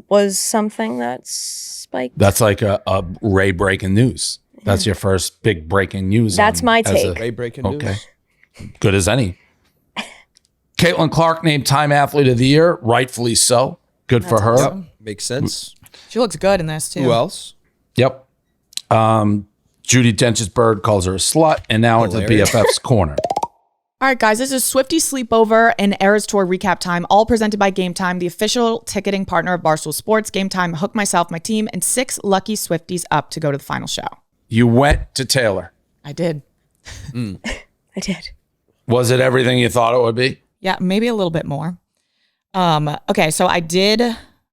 was something that spiked. That's like a Ray breaking news. That's your first big breaking news. That's my take. Ray breaking news. Okay. Good as any. Caitlin Clark named Time Athlete of the Year, rightfully so. Good for her. Yep. Makes sense. She looks good in this too. Who else? Yep. Judy Dench's Bird calls her a slut, and now into the BFFs Corner. All right, guys, this is Swiftie Sleepover and Eras Tour recap time, all presented by Game Time, the official ticketing partner of Barstool Sports. Game Time hooked myself, my team, and 6 lucky Swifties up to go to the final show. You went to Taylor. I did. I did. Was it everything you thought it would be? Yeah, maybe a little bit more. Okay, so I did,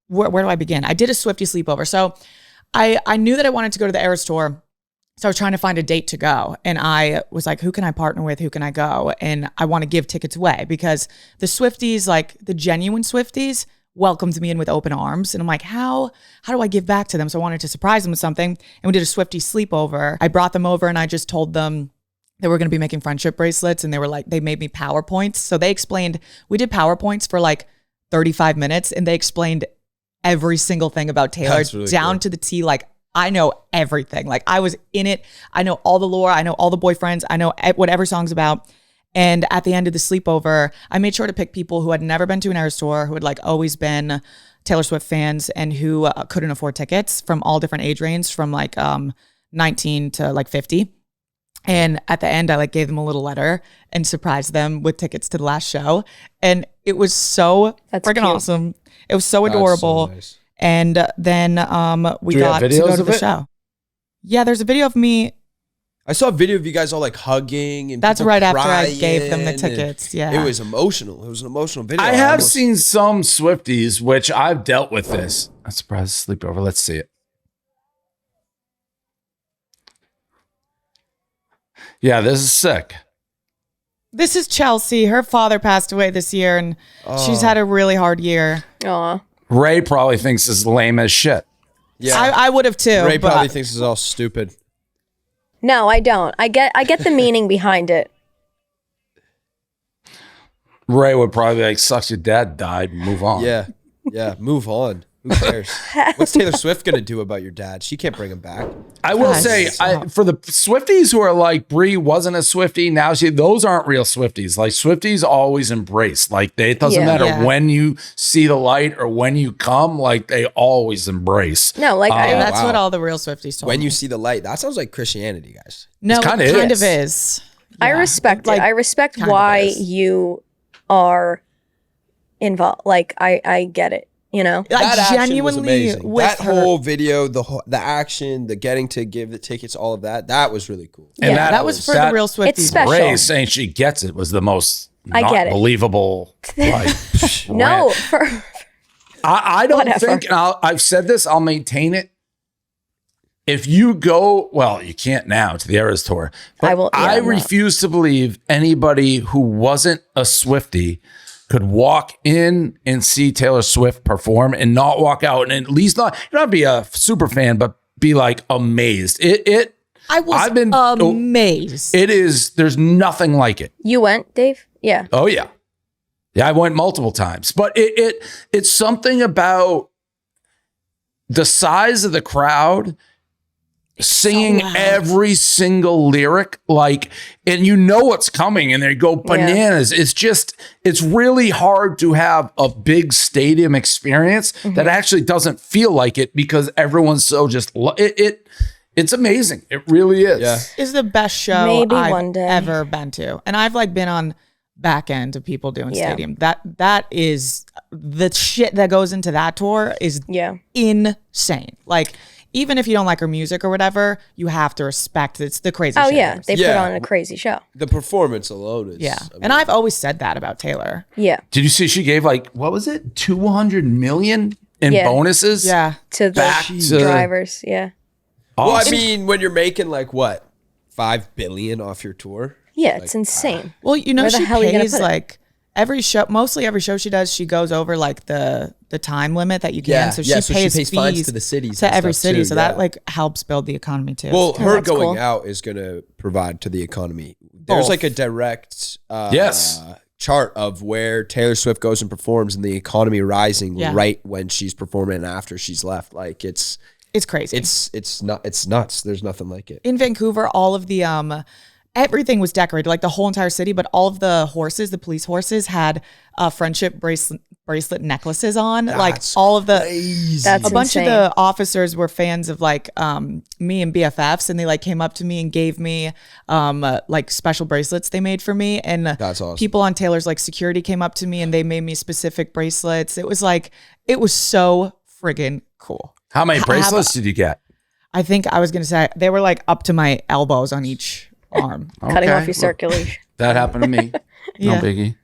where do I begin? I did a Swiftie Sleepover. So I knew that I wanted to go to the Eras Tour. So I was trying to find a date to go. And I was like, who can I partner with? Who can I go? And I want to give tickets away because the Swifties, like the genuine Swifties, welcomed me in with open arms. And I'm like, how do I give back to them? So I wanted to surprise them with something. And we did a Swiftie sleepover. I brought them over and I just told them that we're going to be making friendship bracelets. And they were like, they made me PowerPoints. So they explained, we did PowerPoints for like 35 minutes and they explained every single thing about Taylor really down cool. to the T. Like, I know everything. Like, I was in it. I know all the lore. I know all the boyfriends. I know what every song's about. And at the end of the sleepover, I made sure to pick people who had never been to an Eras Tour, who had like always been Taylor Swift fans and who couldn't afford tickets from all different age ranges from like 19 to like 50. And at the end, I like gave them a little letter and surprised them with tickets to the last show. And it was so freaking awesome. It was so adorable. So nice. And then we got to go to the show. Yeah, there's a video of me. I saw a video of you guys all like hugging and that's people right after I crying gave them the and tickets. Yeah. It was emotional. It was an emotional video. I have seen some Swifties, which I've dealt with this. I'm surprised sleepover. Let's see it. Yeah, this is sick. This is Chelsea. Her father passed away this year and she's had a really hard year. Aw. Ray probably thinks this is lame as shit. Yeah, I would have too. Ray probably thinks it's all stupid. No, I don't. I get the meaning behind it. Ray would probably be like, sucks your dad died, move on. Yeah, move on. Who cares? What's Taylor Swift gonna do about your dad? She can't bring him back. I will say, for the Swifties who are like, Brie wasn't a Swiftie, now those aren't real Swifties. Like, Swifties always embrace. Like, it doesn't matter when you see the light or when you come, like, they always embrace. No, like that's what all the real Swifties told When me. you see the light, that sounds like Christianity, guys. No, it kind of is. I respect it. I respect why you are involved. Like, I get it. You know, That I action was amazing. with That her. whole video, the action, the getting to give the tickets, all of that was really cool. And Yeah, that was for the real Swifties. It's special. Ray saying she gets it was the most I not get it. believable. Like, no, rant. I don't Whatever. think, and I've said this, I'll maintain it. If you go, well, you can't now to the Eras Tour, but I refuse to believe anybody who wasn't a Swiftie could walk in and see Taylor Swift perform and not walk out and at least not, you don't have to be a super fan, but be like amazed. I've been amazed. It is, there's nothing like it. You went, Dave? Yeah. Oh yeah. Yeah, I went multiple times, but it's something about the size of the crowd, singing every single lyric, like, and you know what's coming and they go bananas. Yeah. It's really hard to have a big stadium experience that actually doesn't feel like it because everyone's so just, it's amazing. It really is. Yeah. It's the best show Maybe I've one day. ever been to. And I've like been on back end of people doing stadium. That is the shit that goes into that tour is insane. Like, even if you don't like her music or whatever, you have to respect it's the crazy Oh shit. yeah, they put on a crazy show. The performance alone is And I've always said that about Taylor. Yeah. Did you see she gave like, what was it? 200 million in bonuses? Yeah. To the drivers. Yeah. Well, I mean, when you're making like what, $5 billion off your tour? Yeah, it's insane. Well, you know, Where the she hell are you gonna pays put it? like mostly every show she does, she goes over like the time limit that you can. Yeah, So yeah, she pays fines fees to the cities to and every stuff, city. too, So that like helps build the economy too. Well, her that's going cool. out is going to provide to the economy. There's like a direct chart of where Taylor Swift goes and performs and the economy rising right when she's performing and after she's left. Like it's crazy. It's nuts. There's nothing like it. In Vancouver, all of the everything was decorated, like the whole entire city, but all of the horses, the police horses, had friendship bracelet necklaces on. That's like all of the crazy. That's a bunch insane. of the officers were fans of like me and BFFs, and they like came up to me and gave me like special bracelets they made for me. And That's awesome. people on Taylor's like security came up to me and they made me specific bracelets. It was so friggin' cool. How many bracelets did you get? I think I was gonna say they were like up to my elbows on each arm. Cutting Okay. off your circulation. That happened to me. Yeah. No biggie.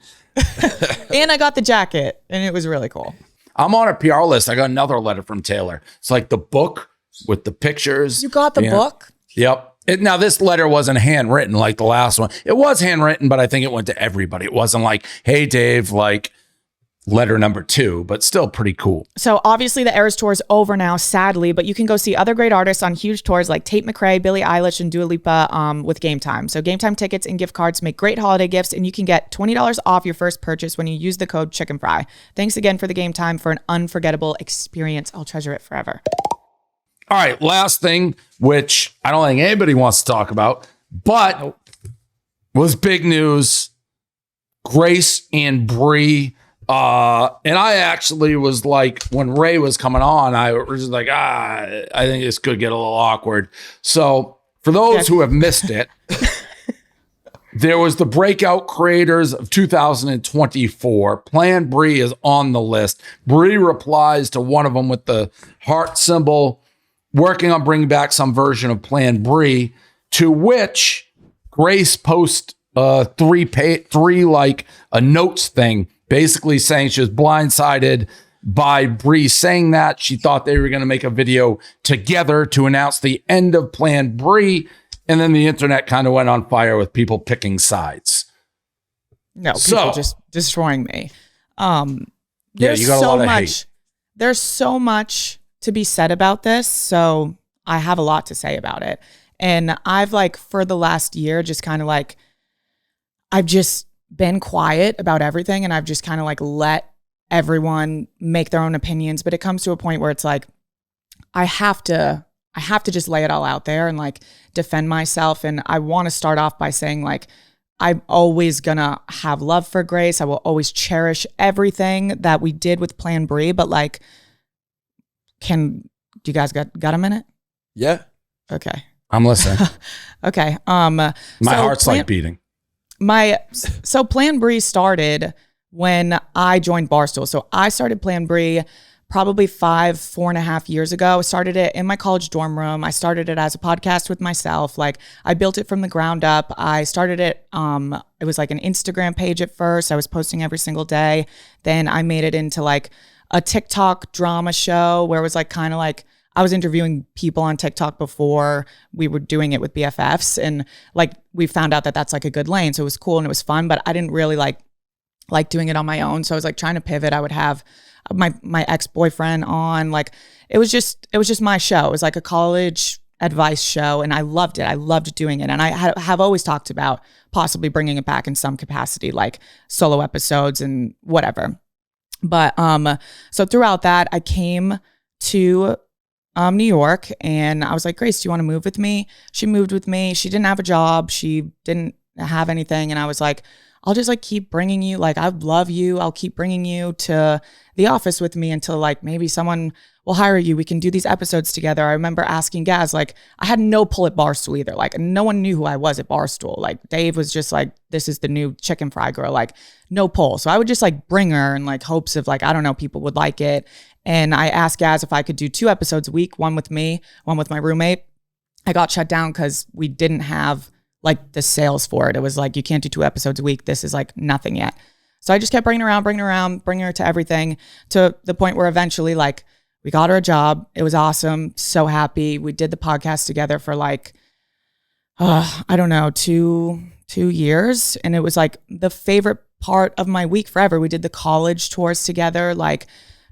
And I got the jacket, and it was really cool. I'm on a PR list. I got another letter from Taylor. It's like the book with the pictures. You got the Yeah. book? Yep. Now, this letter wasn't handwritten like the last one. It was handwritten, but I think it went to everybody. It wasn't like, hey, Dave, like letter number 2, but still pretty cool. So obviously the Eras Tour is over now, sadly, but you can go see other great artists on huge tours like Tate McRae, Billie Eilish, and Dua Lipa with Game Time. So Game Time tickets and gift cards make great holiday gifts, and you can get $20 off your first purchase when you use the code CHICKENFRY. Thanks again for the Game Time for an unforgettable experience. I'll treasure it forever. All right. Last thing, which I don't think anybody wants to talk about, but was big news. Grace and Brie. And I actually was like, when Rae was coming on, I was like, I think this could get a little awkward. So for those who have missed it, there was the breakout creators of 2024. Plan Brie is on the list. Brie replies to one of them with the heart symbol, working on bringing back some version of Plan Brie, to which Grace posts three like a notes thing, basically saying she was blindsided by Brie saying that. She thought they were going to make a video together to announce the end of Plan Brie. And then the internet kind of went on fire with people picking sides. No, people just destroying me. There's you got a lot of hate. There's so much to be said about this. So I have a lot to say about it. And I've like, for the last year, just kind of like, I've just been quiet about everything, and I've just kind of like let everyone make their own opinions. But it comes to a point where it's like, I have to just lay it all out there and like defend myself. And I want to start off by saying like, I'm always gonna have love for Grace. I will always cherish everything that we did with Plan Brie. But like, do you guys got a minute? Yeah. Okay. I'm listening. Okay. My heart's like beating. So Plan Brie started when I joined Barstool. So I started Plan Brie probably 4.5 years ago. I started it in my college dorm room. I started it as a podcast with myself. Like I built it from the ground up. I started it, it was like an Instagram page at first. I was posting every single day. Then I made it into like a TikTok drama show where it was like kind of like, I was interviewing people on TikTok before we were doing it with BFFs, and like we found out that that's like a good lane. So it was cool and it was fun, but I didn't really like doing it on my own. So I was like trying to pivot. I would have my ex-boyfriend on, like it was just my show. It was like a college advice show, and I loved it. I loved doing it. And I have always talked about possibly bringing it back in some capacity, like solo episodes and whatever. But so throughout that, I came to New York, and I was like, Grace, do you want to move with me? She moved with me. She didn't have a job. She didn't have anything. And I was like, I'll just like keep bringing you, like, I love you. I'll keep bringing you to the office with me until like maybe someone will hire you. We can do these episodes together. I remember asking Gaz, like, I had no pull at Barstool either. Like no one knew who I was at Barstool. Like Dave was just like, this is the new chicken fry girl, like no pull. So I would just like bring her in like hopes of like, I don't know, people would like it. And I asked Gaz if I could do 2 episodes a week, one with me, one with my roommate. I got shut down because we didn't have like the sales for it. It was like, you can't do 2 episodes a week. This is like nothing yet. So I just kept bringing her to everything, to the point where eventually like we got her a job. It was awesome. So happy. We did the podcast together for like, I don't know, 2 years. And it was like the favorite part of my week forever. We did the college tours together. Like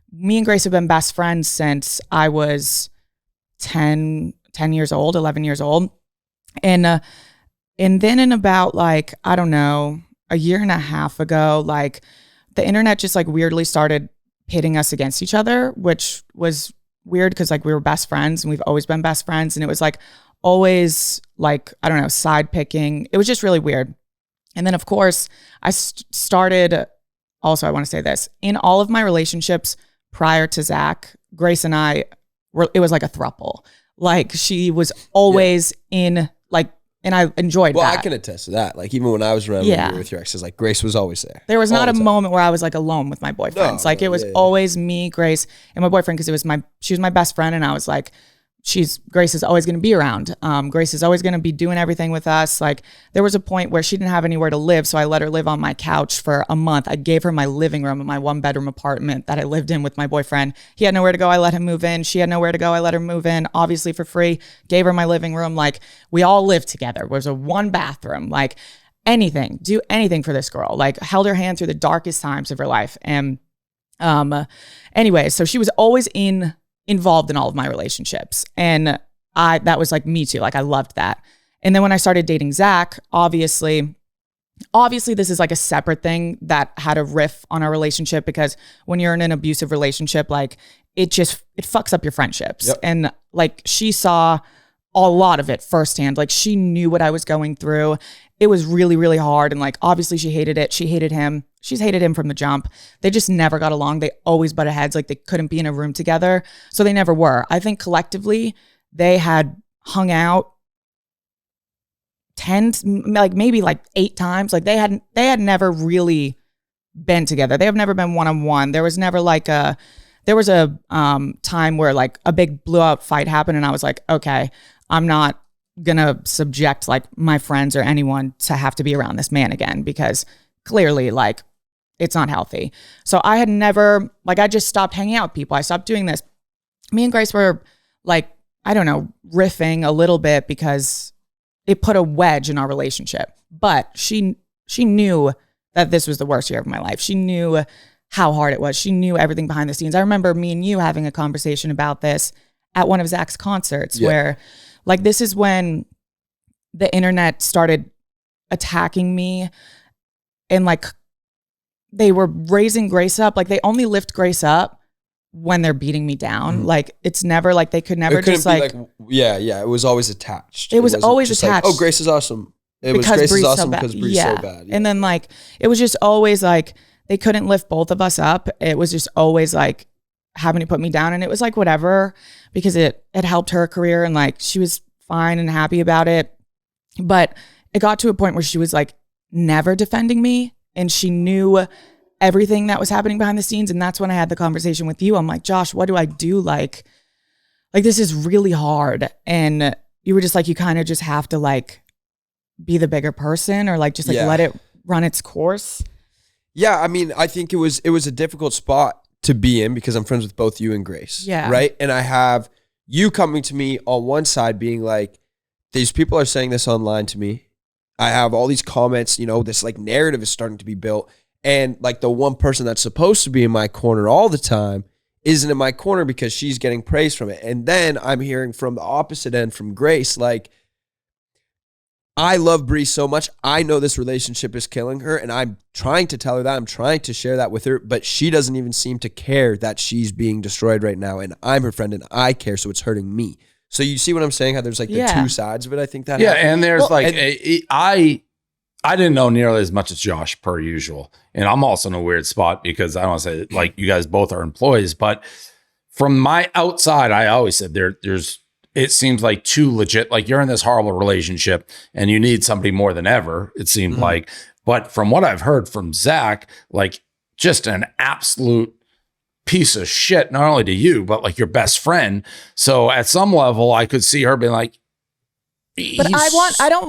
me and Grace have been best friends since I was 10 years old, 11 years old. And then in about like, I don't know, a year and a half ago, like the internet just like weirdly started pitting us against each other, which was weird because like we were best friends and we've always been best friends. And it was like always like, I don't know, side picking. It was just really weird. And then of course I started also I want to say this. In all of my relationships prior to Zach, Grace and I it was like a throuple. Like she was always in like, and I enjoyed that. Well, I can attest to that. Like even when I was around when you were with your exes, like Grace was always there. There was not a moment where I was like alone with my boyfriends. It was always me, Grace, and my boyfriend, because she was my best friend, and I was like, Grace is always going to be around. Grace is always going to be doing everything with us. Like there was a point where she didn't have anywhere to live, so I let her live on my couch for a month. I gave her my living room in my 1-bedroom apartment that I lived in with my boyfriend. He had nowhere to go. I let him move in. She had nowhere to go. I let her move in, obviously for free. Gave her my living room. Like we all lived together. There was a 1 bathroom. Like do anything for this girl. Like held her hand through the darkest times of her life. And anyway, so she was always involved in all of my relationships. And that was like me too. Like I loved that. And then when I started dating Zach, obviously this is like a separate thing that had a riff on our relationship, because when you're in an abusive relationship, like it fucks up your friendships. Yep. And like she saw a lot of it firsthand. Like she knew what I was going through. It was really, really hard. And like, obviously she hated it. She hated him. She's hated him from the jump. They just never got along. They always butted heads. Like they couldn't be in a room together. So they never were. I think collectively they had hung out 10, like maybe like 8 times. Like they had never really been together. They have never been one-on-one. There was never like there was a time where like a big blew out fight happened, and I was like, okay, I'm not gonna subject like my friends or anyone to have to be around this man again, because clearly like it's not healthy. So I had never, like, I just stopped hanging out with people. I stopped doing this. Me and Grace were like, I don't know, riffing a little bit because it put a wedge in our relationship. But she knew that this was the worst year of my life. She knew how hard it was. She knew everything behind the scenes. I remember me and you having a conversation about this at one of Zach's concerts, where like, this is when the internet started attacking me, and like they were raising Grace up. Like they only lift Grace up when they're beating me down. Like it's never like, they could never just like it was always attached. It was always attached. Like, oh, Grace is awesome. Grace is awesome because Bree's so bad. And then like, it was just always like, they couldn't lift both of us up. It was just always like having to put me down. And it was like, whatever, because it helped her career, and like, she was fine and happy about it. But it got to a point where she was like never defending me, and she knew everything that was happening behind the scenes. And that's when I had the conversation with you. I'm like, Josh, what do I do? Like this is really hard. And you were just like, you kind of just have to like be the bigger person, or like just like let it run its course. Yeah, I mean, I think it was a difficult spot to be in, because I'm friends with both you and Grace. Yeah. Right? And I have you coming to me on one side being like, these people are saying this online to me. I have all these comments, this like narrative is starting to be built. And like the one person that's supposed to be in my corner all the time isn't in my corner because she's getting praise from it. And then I'm hearing from the opposite end from Grace, like, I love Bree so much. I know this relationship is killing her, and I'm trying to tell her that. I'm trying to share that with her, but she doesn't even seem to care that she's being destroyed right now, and I'm her friend, and I care, so it's hurting me. So you see what I'm saying? How there's like the two sides of it. I think that happened. And there's I didn't know nearly as much as Josh per usual, and I'm also in a weird spot because I don't want to say like you guys both are employees, but from my outside, I always said there's. It seems like too legit, like you're in this horrible relationship and you need somebody more than ever, it seemed like. But from what I've heard from Zach, like just an absolute piece of shit, not only to you, but like your best friend. So at some level, I could see her being like, but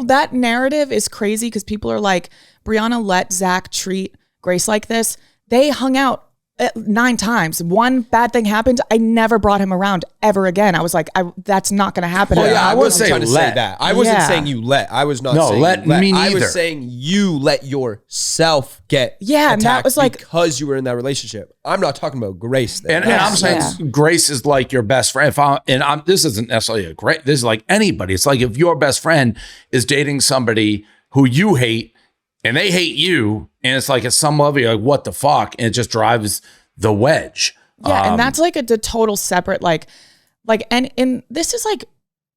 that narrative is crazy, because people are like, Brianna let Zach treat Grace like this. They hung out 9 times. One bad thing happened. I never brought him around ever again. I was like, that's not going to happen. Well, I wasn't trying to say that. I wasn't saying you let. I was not saying let you let. Me neither. I was saying you let yourself get and that was like, because you were in that relationship. I'm not talking about Grace there. And I'm saying Grace is like your best friend. This isn't necessarily this is like anybody. It's like if your best friend is dating somebody who you hate, and they hate you, and it's like at some level, you're like, what the fuck? And it just drives the wedge. Yeah, and that's like a total separate, and this is like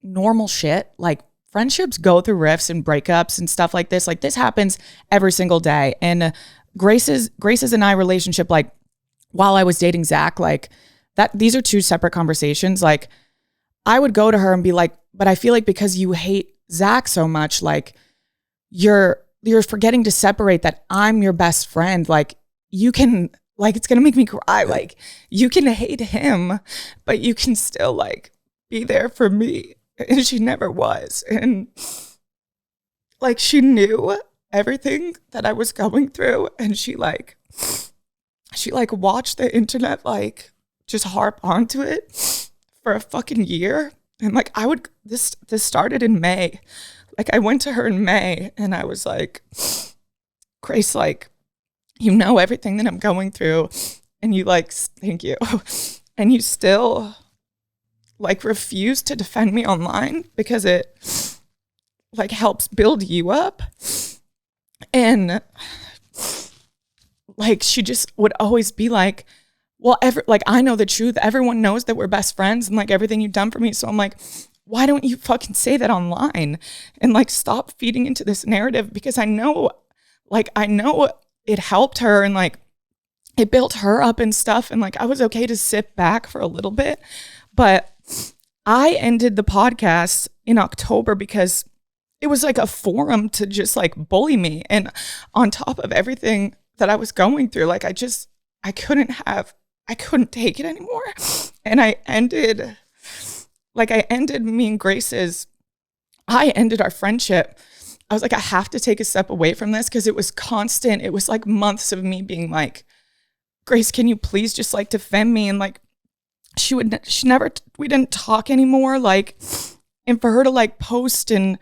normal shit. Like friendships go through rifts and breakups and stuff like this. Like this happens every single day. And Grace's and I relationship, like while I was dating Zach, like that, these are two separate conversations. Like I would go to her and be like, but I feel like because you hate Zach so much, like you're forgetting to separate that I'm your best friend. Like you can, like, it's going to make me cry. Like you can hate him, but you can still like be there for me. And she never was. And like, she knew everything that I was going through. And she watched the internet, like just harp onto it for a fucking year. And like, this started in May. Like I went to her in May and I was like, Grace, like, you know everything that I'm going through, and you like, thank you. And you still like refuse to defend me online because it like helps build you up. And like, she just would always be like, well, like, I know the truth. Everyone knows that we're best friends and like everything you've done for me. So I'm like, why don't you fucking say that online and like stop feeding into this narrative? Because I know it helped her and like it built her up and stuff. And like, I was okay to sit back for a little bit, but I ended the podcast in October because it was like a forum to just like bully me. And on top of everything that I was going through, like I couldn't take it anymore. And I ended I ended our friendship. I was like, I have to take a step away from this because it was constant. It was like months of me being like, Grace, can you please just like defend me? And like, we didn't talk anymore. Like, and for her to like post and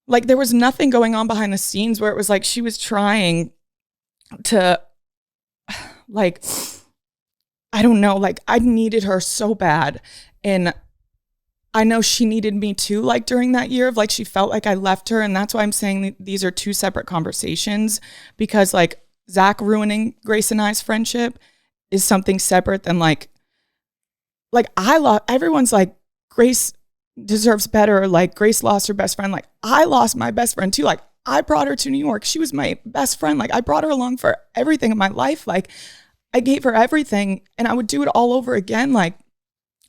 like, there was nothing going on behind the scenes where it was like, she was trying to like, I don't know, like I needed her so bad. And I know she needed me too, like during that year of like, she felt like I left her. And that's why I'm saying these are two separate conversations, because like Zach ruining Grace and I's friendship is something separate than like everyone's like, Grace deserves better. Like Grace lost her best friend. Like I lost my best friend too. Like I brought her to New York. She was my best friend. Like I brought her along for everything in my life. Like I gave her everything and I would do it all over again. Like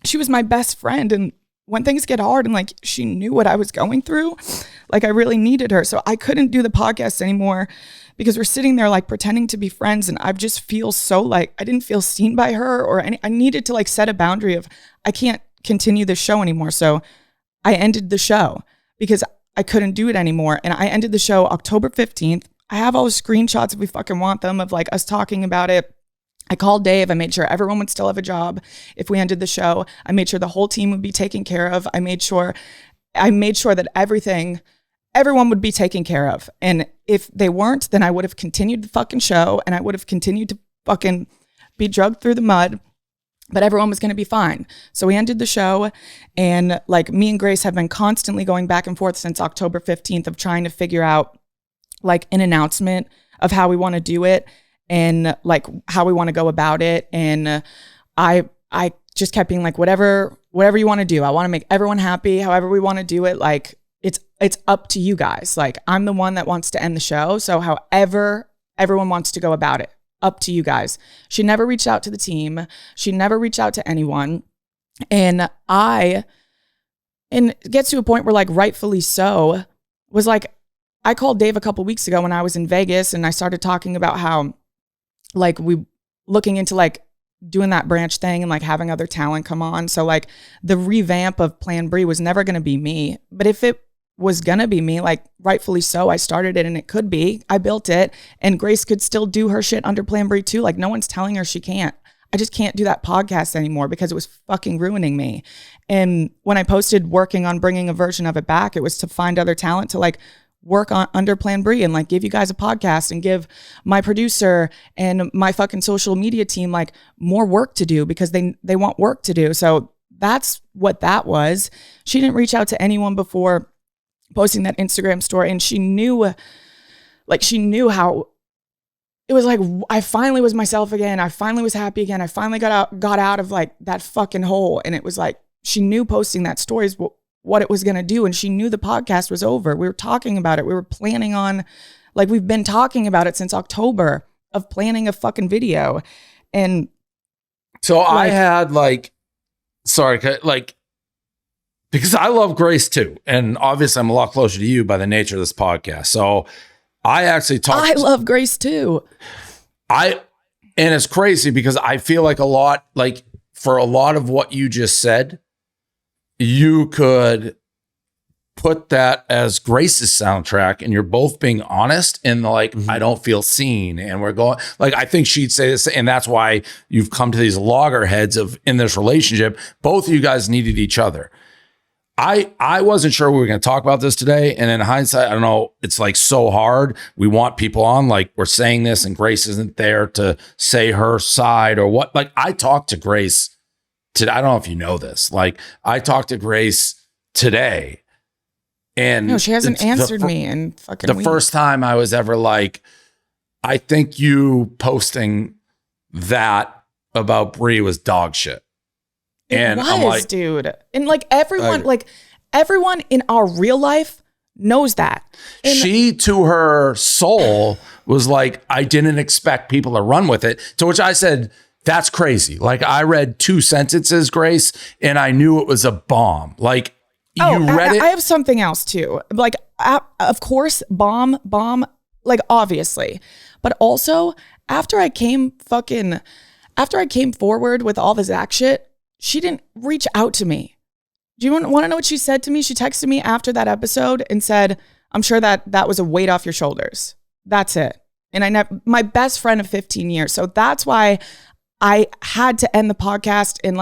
she was my best friend. And when things get hard and like she knew what I was going through, like I really needed her. So I couldn't do the podcast anymore because we're sitting there like pretending to be friends. And I just feel so like I didn't feel seen by her or I needed to like set a boundary of I can't continue this show anymore. So I ended the show because I couldn't do it anymore. And I ended the show October 15th. I have all the screenshots if we fucking want them of like us talking about it. I called Dave. I made sure everyone would still have a job if we ended the show. I made sure the whole team would be taken care of. I made sure that everyone would be taken care of. And if they weren't, then I would have continued the fucking show and I would have continued to fucking be drugged through the mud, but everyone was going to be fine. So we ended the show, and like me and Grace have been constantly going back and forth since October 15th of trying to figure out like an announcement of how we want to do it and like how we want to go about it. And I just kept being like, whatever you want to do. I want to make everyone happy. However we want to do it. Like it's up to you guys. Like I'm the one that wants to end the show. So however everyone wants to go about it, up to you guys. She never reached out to the team. She never reached out to anyone. And it gets to a point where like rightfully so was like, I called Dave a couple weeks ago when I was in Vegas and I started talking about how like we looking into like doing that branch thing and like having other talent come on. So like the revamp of Plan Bri was never going to be me. But if it was going to be me, like rightfully so, I started it and it could be. I built it and Grace could still do her shit under Plan Bri too. Like no one's telling her she can't. I just can't do that podcast anymore because it was fucking ruining me. And when I posted working on bringing a version of it back, it was to find other talent to like work on under Plan Bri and like give you guys a podcast and give my producer and my fucking social media team like more work to do because they want work to do. So that's what that was. She didn't reach out to anyone before posting that Instagram story, and she knew how it was like, I finally was myself again. I finally was happy again. I finally got out of like that fucking hole. And it was like, she knew posting that story is what it was going to do. And she knew the podcast was over. We were talking about it. We were planning on Like we've been talking about it since October of planning a fucking video. And so I had because I love Grace too. And obviously I'm a lot closer to you by the nature of this podcast. So I actually talked. I love Grace too. And it's crazy because I feel like for a lot of what you just said, you could put that as Grace's soundtrack and you're both being honest and I don't feel seen. And we're going, I think she'd say this. And that's why you've come to these loggerheads in this relationship. Both of you guys needed each other. I wasn't sure we were going to talk about this today. And in hindsight, I don't know, it's so hard. We want people on, we're saying this and Grace isn't there to say her side or what. I talked to Grace today. I don't know if you know this. I talked to Grace today and no, she hasn't answered me in fucking weeks. First time I was ever I think you posting that about Brie was dog shit. And I'm like, dude. And everyone in our real life knows that. And she, to her soul, was I didn't expect people to run with it. To which I said, that's crazy. I read 2 sentences, Grace, and I knew it was a bomb. You read it. I have something else too. Of course, bomb, obviously. But also, after I came forward with all the Zach shit, she didn't reach out to me. Do you want to know what she said to me? She texted me after that episode and said, I'm sure that was a weight off your shoulders. That's it. And my best friend of 15 years. So that's why I had to end the podcast in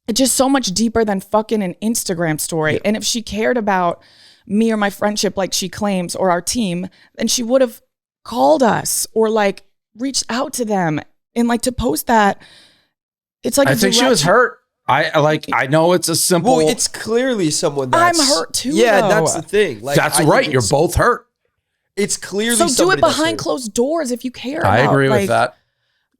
it's just so much deeper than fucking an Instagram story. Yeah. And if she cared about me or my friendship like she claims or our team, then she would have called us or reached out to them. And to post that, it's I think she was hurt. I know it's a simple. Well, it's clearly someone that's. I'm hurt too. Yeah, though. That's the thing. That's right. You're both hurt. It's clearly so do it behind closed doors if you care. I agree with that.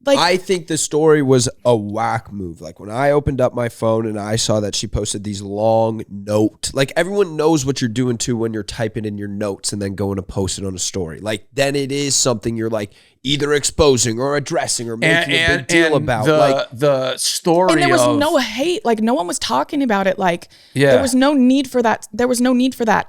I think the story was a whack move. When I opened up my phone and I saw that she posted these long note, everyone knows what you're doing too when you're typing in your notes and then going to post it on a story. Then it is something you're either exposing or addressing or making a big deal about. The story and there was no hate. No one was talking about it. Yeah. There was no need for that.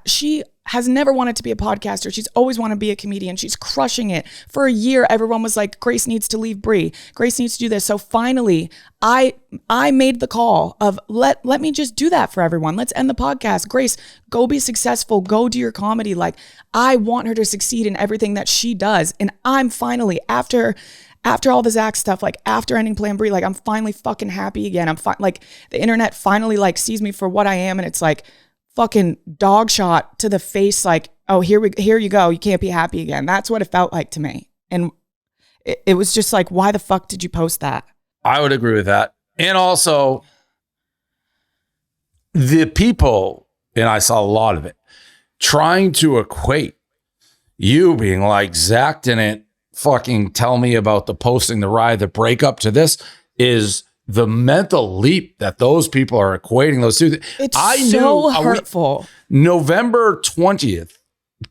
She has never wanted to be a podcaster. She's always wanted to be a comedian. She's crushing it. For a year, everyone was like, Grace needs to leave Brie. Grace needs to do this. So finally, I made the call of let me just do that for everyone. Let's end the podcast. Grace, go be successful. Go do your comedy. I want her to succeed in everything that she does. And I'm finally, after all the Zach stuff, after ending Plan Brie, I'm finally fucking happy again. I'm the internet finally sees me for what I am. And it's fucking dog shot to the face. Oh, here you go. You can't be happy again. That's what it felt like to me. And it was just why the fuck did you post that? I would agree with that. And also the people, and I saw a lot of it, trying to equate you being Zach didn't fucking tell me about the posting the breakup to this is the mental leap that those people are equating those two. It's so hurtful. November 20th,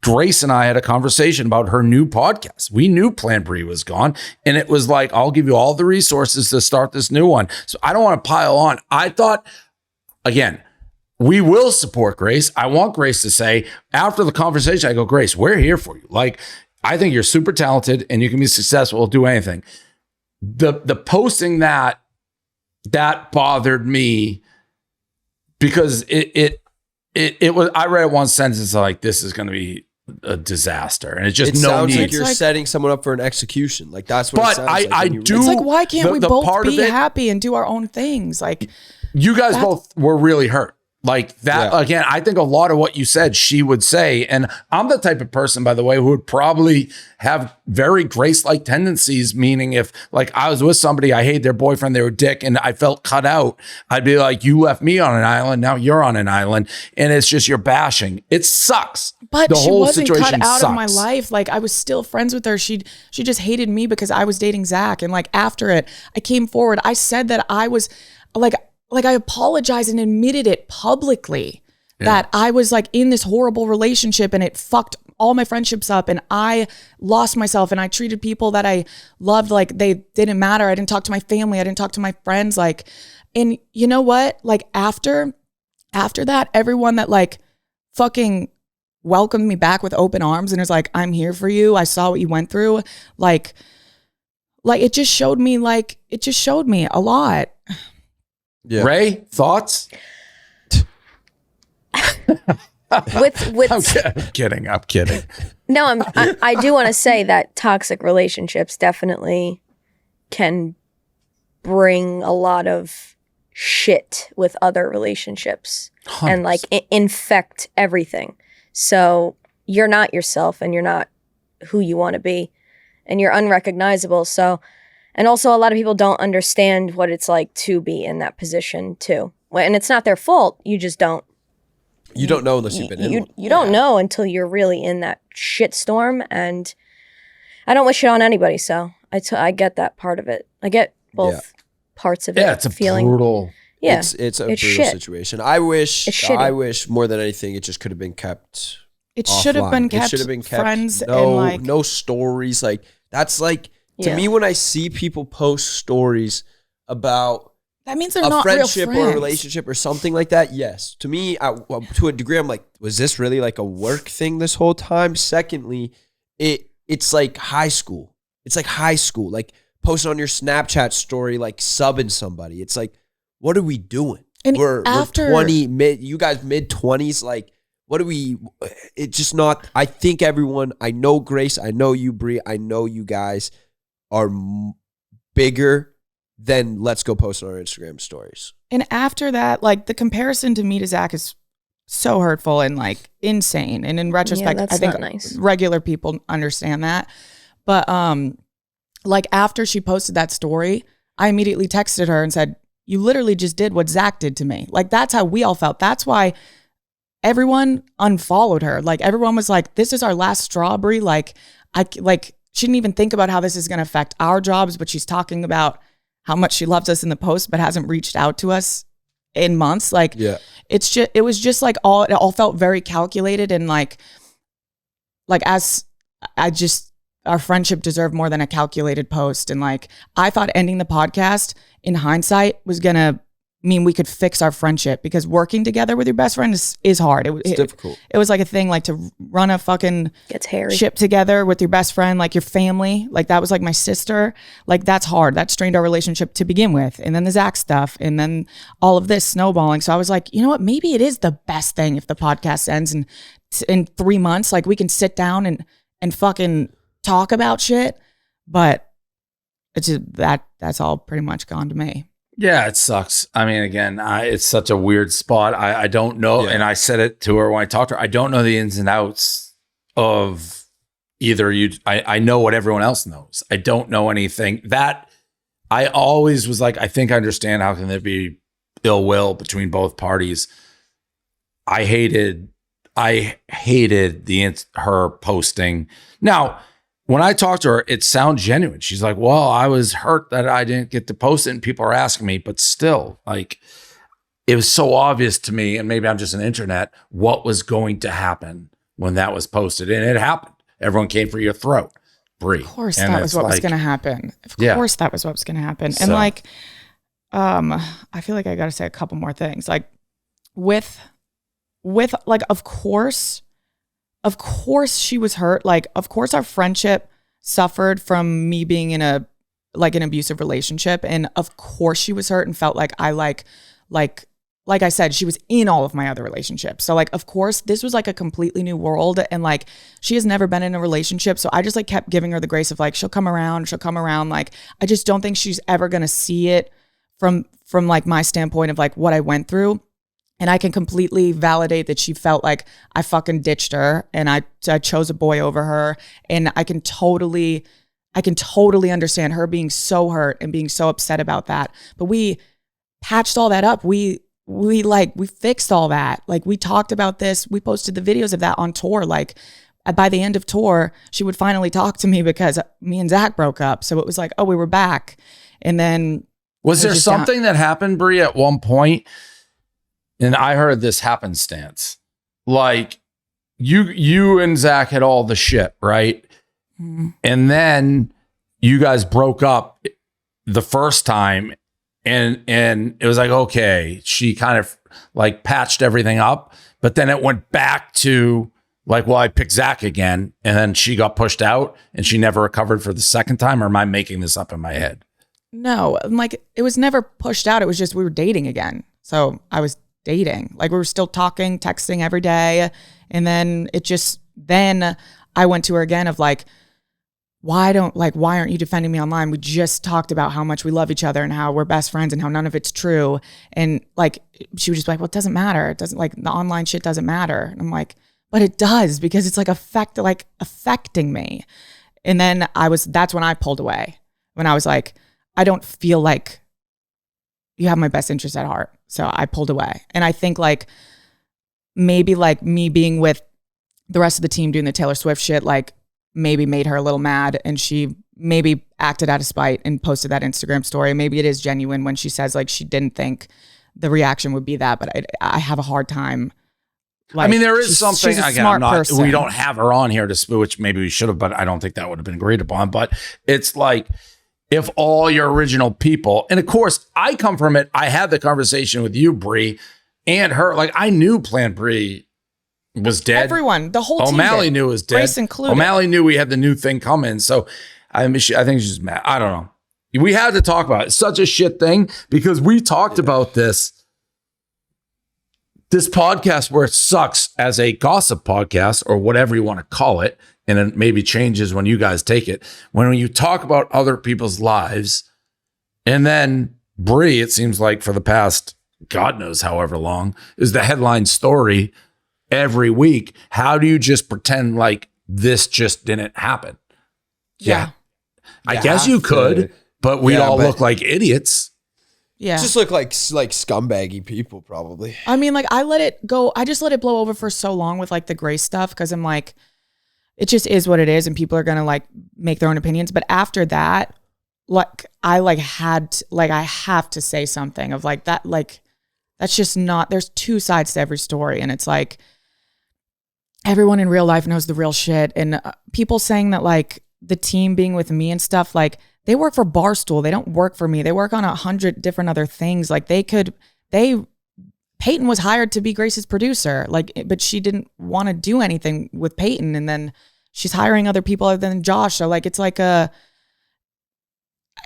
Grace and I had a conversation about her new podcast. We knew Plan Brie was gone. And it was I'll give you all the resources to start this new one. So I don't want to pile on. I thought, again, we will support Grace. I want Grace to say, after the conversation, I go, Grace, we're here for you. I think you're super talented and you can be successful, do anything. The posting that bothered me because it was, I read it one sentence this is going to be a disaster. And it's just it no sounds need. like you're setting someone up for an execution. That's what it sounds like. I do. It's why can't we both be happy and do our own things? You guys both were really hurt. Again, I think a lot of what you said, she would say, and I'm the type of person, by the way, who would probably have very Grace-like tendencies, meaning if I was with somebody, I hate their boyfriend, they were a dick, and I felt cut out, I'd be you left me on an island, now you're on an island, and it's just you're bashing. It sucks. But the she whole wasn't situation cut out sucks. of my life. I was still friends with her. She just hated me because I was dating Zach, and after it, I came forward. I said that I was I apologized and admitted it publicly that I was like in this horrible relationship and it fucked all my friendships up and I lost myself and I treated people that I loved like they didn't matter. I didn't talk to my family. I didn't talk to my friends. Like, and you know what? Like after that, everyone that like fucking welcomed me back with open arms and is like, I'm here for you. I saw what you went through. Like it just showed me a lot. Yeah. Rae, thoughts? with I'm kidding. No, I do want to say that toxic relationships definitely can bring a lot of shit with other relationships 100%. And like infect everything. So you're not yourself and you're not who you want to be and you're unrecognizable. So, and also a lot of people don't understand what it's like to be in that position too. And it's not their fault. You just don't. You don't know unless you've been in one. You don't know until you're really in that shit storm. And I don't wish it on anybody. So I get that part of it. I get both parts of it. Yeah, it's a brutal. Yeah, it's a brutal situation. I wish more than anything it just could have been kept. It should have been kept. It should have been kept. Friends and like no stories. Like that's like to me when I see people post stories about. That means they're not friendship real friends. Or a relationship or something like that. Yes. To me, to a degree, I'm like, was this really like a work thing this whole time? Secondly, it's like high school. It's like high school. Like posting on your Snapchat story, like subbing somebody. It's like, what are we doing? And we're 20, you guys mid-20s. Like, what are we? It's just not. I think everyone. I know Grace. I know you, Brie. I know you guys are bigger. Then let's go post on our Instagram stories. And after that, like the comparison to me to Zach is so hurtful and like insane. And in retrospect, I think regular people understand that. But like after she posted that story, I immediately texted her and said, you literally just did what Zach did to me. Like that's how we all felt. That's why everyone unfollowed her. Like everyone was like, this is our last straw, Brie. Like she didn't even think about how this is going to affect our jobs, but she's talking about how much she loves us in the post, but hasn't reached out to us in months. Like, it was just like it all felt very calculated. And like our friendship deserved more than a calculated post. And like, I thought ending the podcast in hindsight was going to mean we could fix our friendship because working together with your best friend is hard. It's difficult. It was like a thing, like to run a fucking gets hairy ship together with your best friend, like your family. Like that was like my sister. Like that's hard. That strained our relationship to begin with. And then the Zach stuff and then all of this snowballing. So I was like, you know what? Maybe it is the best thing if the podcast ends in 3 months. Like we can sit down and fucking talk about shit. But it's just that's all pretty much gone to me. Yeah, it sucks. I mean, again, it's such a weird spot. I don't know. Yeah. And I said it to her when I talked to her. I don't know the ins and outs of either you. I know what everyone else knows. I don't know anything. That I always was like, I think I understand how can there be ill will between both parties. I hated her posting. Now, when I talked to her, it sounds genuine. She's like, well, I was hurt that I didn't get to post it and people are asking me, but still, like, it was so obvious to me, and maybe I'm just an internet, what was going to happen when that was posted. And it happened. Everyone came for your throat, Brie. Of course, that was what was going to happen. Of course, that was what was going to happen. And like, I feel like I got to say a couple more things. Like with like, of course she was hurt. Like, of course our friendship suffered from me being in an abusive relationship. And of course she was hurt and felt like like I said, she was in all of my other relationships. So like, of course this was like a completely new world. And like, she has never been in a relationship. So I just like kept giving her the grace of like, she'll come around. Like, I just don't think she's ever going to see it from like my standpoint of like what I went through. And I can completely validate that she felt like I fucking ditched her and I chose a boy over her. And I can totally understand her being so hurt and being so upset about that. But we patched all that up. We fixed all that. Like we talked about this. We posted the videos of that on tour. Like by the end of tour, she would finally talk to me because me and Zach broke up. So it was like, oh, we were back. And then was there something that happened, Brie, at one point and I heard this happenstance. Like you and Zach had all the shit, right? Mm-hmm. And then you guys broke up the first time, and it was like, okay, she kind of like patched everything up, but then it went back to like, well, I picked Zach again, and then she got pushed out and she never recovered for the second time. Or am I making this up in my head? No, like it was never pushed out. It was just we were dating again. So I was dating. Like we were still talking, texting every day. And then then I went to her again of like, why aren't you defending me online? We just talked about how much we love each other and how we're best friends and how none of it's true. And like, she was just like, well, it doesn't matter. It doesn't, like, the online shit doesn't matter. And I'm like, but it does, because it's like affecting me. And then that's when I pulled away, when I was like, I don't feel like you have my best interest at heart. So I pulled away. And I think like maybe like me being with the rest of the team doing the Taylor Swift shit, like maybe made her a little mad, and she maybe acted out of spite and posted that Instagram story. Maybe it is genuine when she says like she didn't think the reaction would be that, but I have a hard time. Like, I mean, there is something, she's a again, smart person. we don't have her on here to, which maybe we should have, but I don't think that would have been agreed upon. But it's like, if all your original people, and of course I come from it, I had the conversation with you, Bree, and her. Like, I knew Plan Bree was dead. Everyone, the whole team. O'Malley knew it was dead. Grace included. O'Malley knew we had the new thing coming. So I think she's just mad. I don't know. We had to talk about it. It's such a shit thing, because we talked about this podcast where it sucks as a gossip podcast or whatever you want to call it. And it maybe changes when you guys take it. When you talk about other people's lives, and then Bree, it seems like for the past God knows however long, is the headline story every week. How do you just pretend like this just didn't happen? Yeah. I guess you could, but we'd all look like idiots. Yeah. Just look like scumbaggy people, probably. I mean, like, I let it go. I just let it blow over for so long with like the Grace stuff, because I'm like, it just is what it is, and people are gonna like make their own opinions. But after that, like, I have to say something of like that. Like, that's just not. There's two sides to every story, and it's like everyone in real life knows the real shit. And people saying that like the team being with me and stuff, like, they work for Barstool. They don't work for me. They work on 100 different other things. Like, Peyton was hired to be Grace's producer, like, but she didn't want to do anything with Peyton. And then she's hiring other people other than Josh. So like, it's like that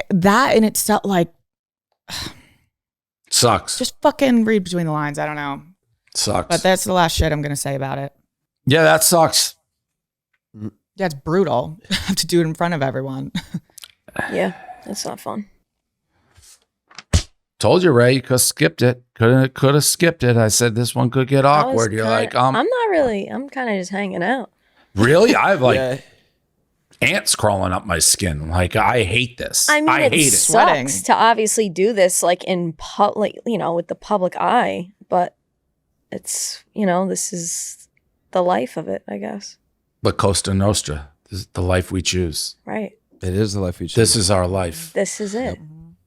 in itself, like, sucks. Just fucking read between the lines. I don't know. Sucks. But that's the last shit I'm going to say about it. Yeah, that sucks. Yeah, it's brutal. I have to do it in front of everyone. Yeah, that's not fun. Told you, Ray, you could have skipped it. Could have skipped it. I said this one could get awkward. You're like, I'm not really. I'm kind of just hanging out. Really? I have like ants crawling up my skin. Like, I hate this. I mean, I hate it. Sucks to obviously do this like in public, with the public eye, but it's, this is the life of it, I guess. But Costa Nostra, this is the life we choose. Right. It is the life we choose. This is our life. This is it.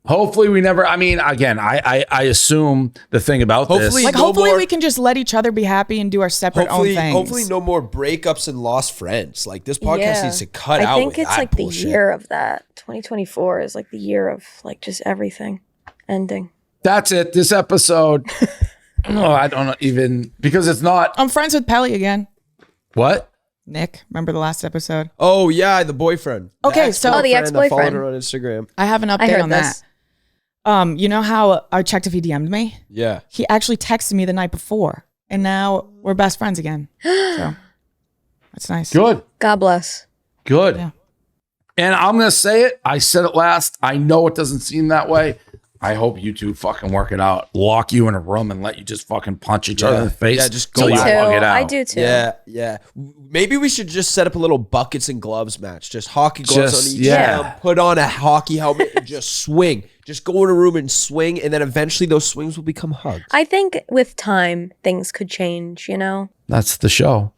Hopefully we never, I mean, again, I assume the thing about this. Like, hopefully we can just let each other be happy and do our separate own things. Hopefully no more breakups and lost friends. Like, this podcast needs to cut out. I think it's that like bullshit. the year of that. 2024 is like the year of like just everything ending. That's it. This episode. No, I don't even, because it's not. I'm friends with Pelly again. What? Nick, remember the last episode? Oh yeah, the boyfriend. Okay, the ex-boyfriend. I followed her on Instagram. I have an update on that. You know how I checked if he DM'd me? Yeah. He actually texted me the night before, and now we're best friends again. So that's nice. Good. God bless. Good. Yeah. And I'm going to say it. I said it last. I know it doesn't seem that way. I hope you two fucking work it out. Lock you in a room and let you just fucking punch each other in the face. Yeah, just go you out. hug it out. I do too. Yeah. Maybe we should just set up a little buckets and gloves match. Just hockey gloves on each arm. Put on a hockey helmet and just swing. Just go in a room and swing, and then eventually those swings will become hugs. I think with time, things could change, That's the show.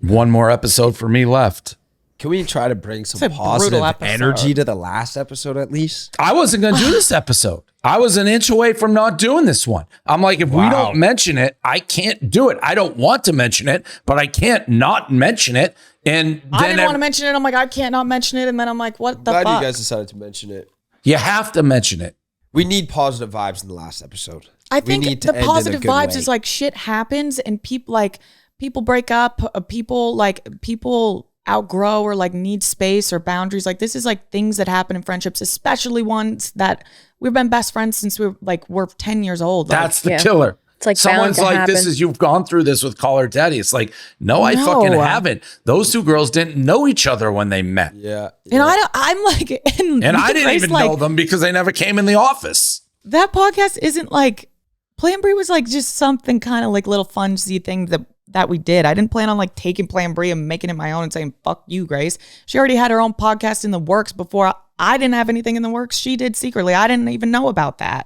One more episode for me left. Can we try to bring some It's a positive brutal episode. energy to the last episode at least? I wasn't going to do this episode. I was an inch away from not doing this one. I'm like, if we don't mention it, I can't do it. I don't want to mention it, but I can't not mention it. And then I didn't want to mention it. I'm like, I can't not mention it. And then I'm like, what the Glad fuck? you guys decided to mention it. you have to mention it. We need positive vibes in the last episode. I We need think to the end in a positive good vibes way. is like shit happens and people break up, people outgrow or like need space or boundaries. Like this is like things that happen in friendships, especially ones that we've been best friends since we're 10 years old. Like, That's the killer. It's like someone's bound to like, this happen. is, you've gone through this with Caller Daddy. It's like, no, I fucking haven't. Those two girls didn't know each other when they met. Yeah. and I'm like, and I didn't Grace, even like, know them because they never came in the office. that podcast isn't like Plan Bri was like just something kind of like little funsy thing that we did. I didn't plan on like taking Plan Bri and making it my own and saying, fuck you, Grace. She already had her own podcast in the works before I didn't have anything in the works. She did secretly. I didn't even know about that.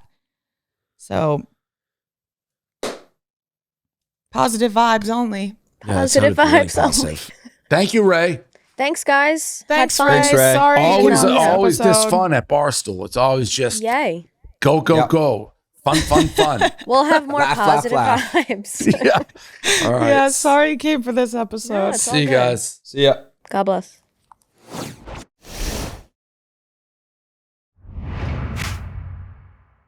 So positive vibes only. Positive vibes only. Thank you, Ray. Thanks, guys. Thanks, Had fun. Ray. Thanks, Ray. Sorry. Always, you know, always this episode. fun at Barstool. It's always just Yay. go, Yep. go. Fun. We'll have more Laugh, laugh, positive laugh. vibes. Yeah. All right. Yeah, sorry you came for this episode. No, it's all See you good. guys. See ya. God bless.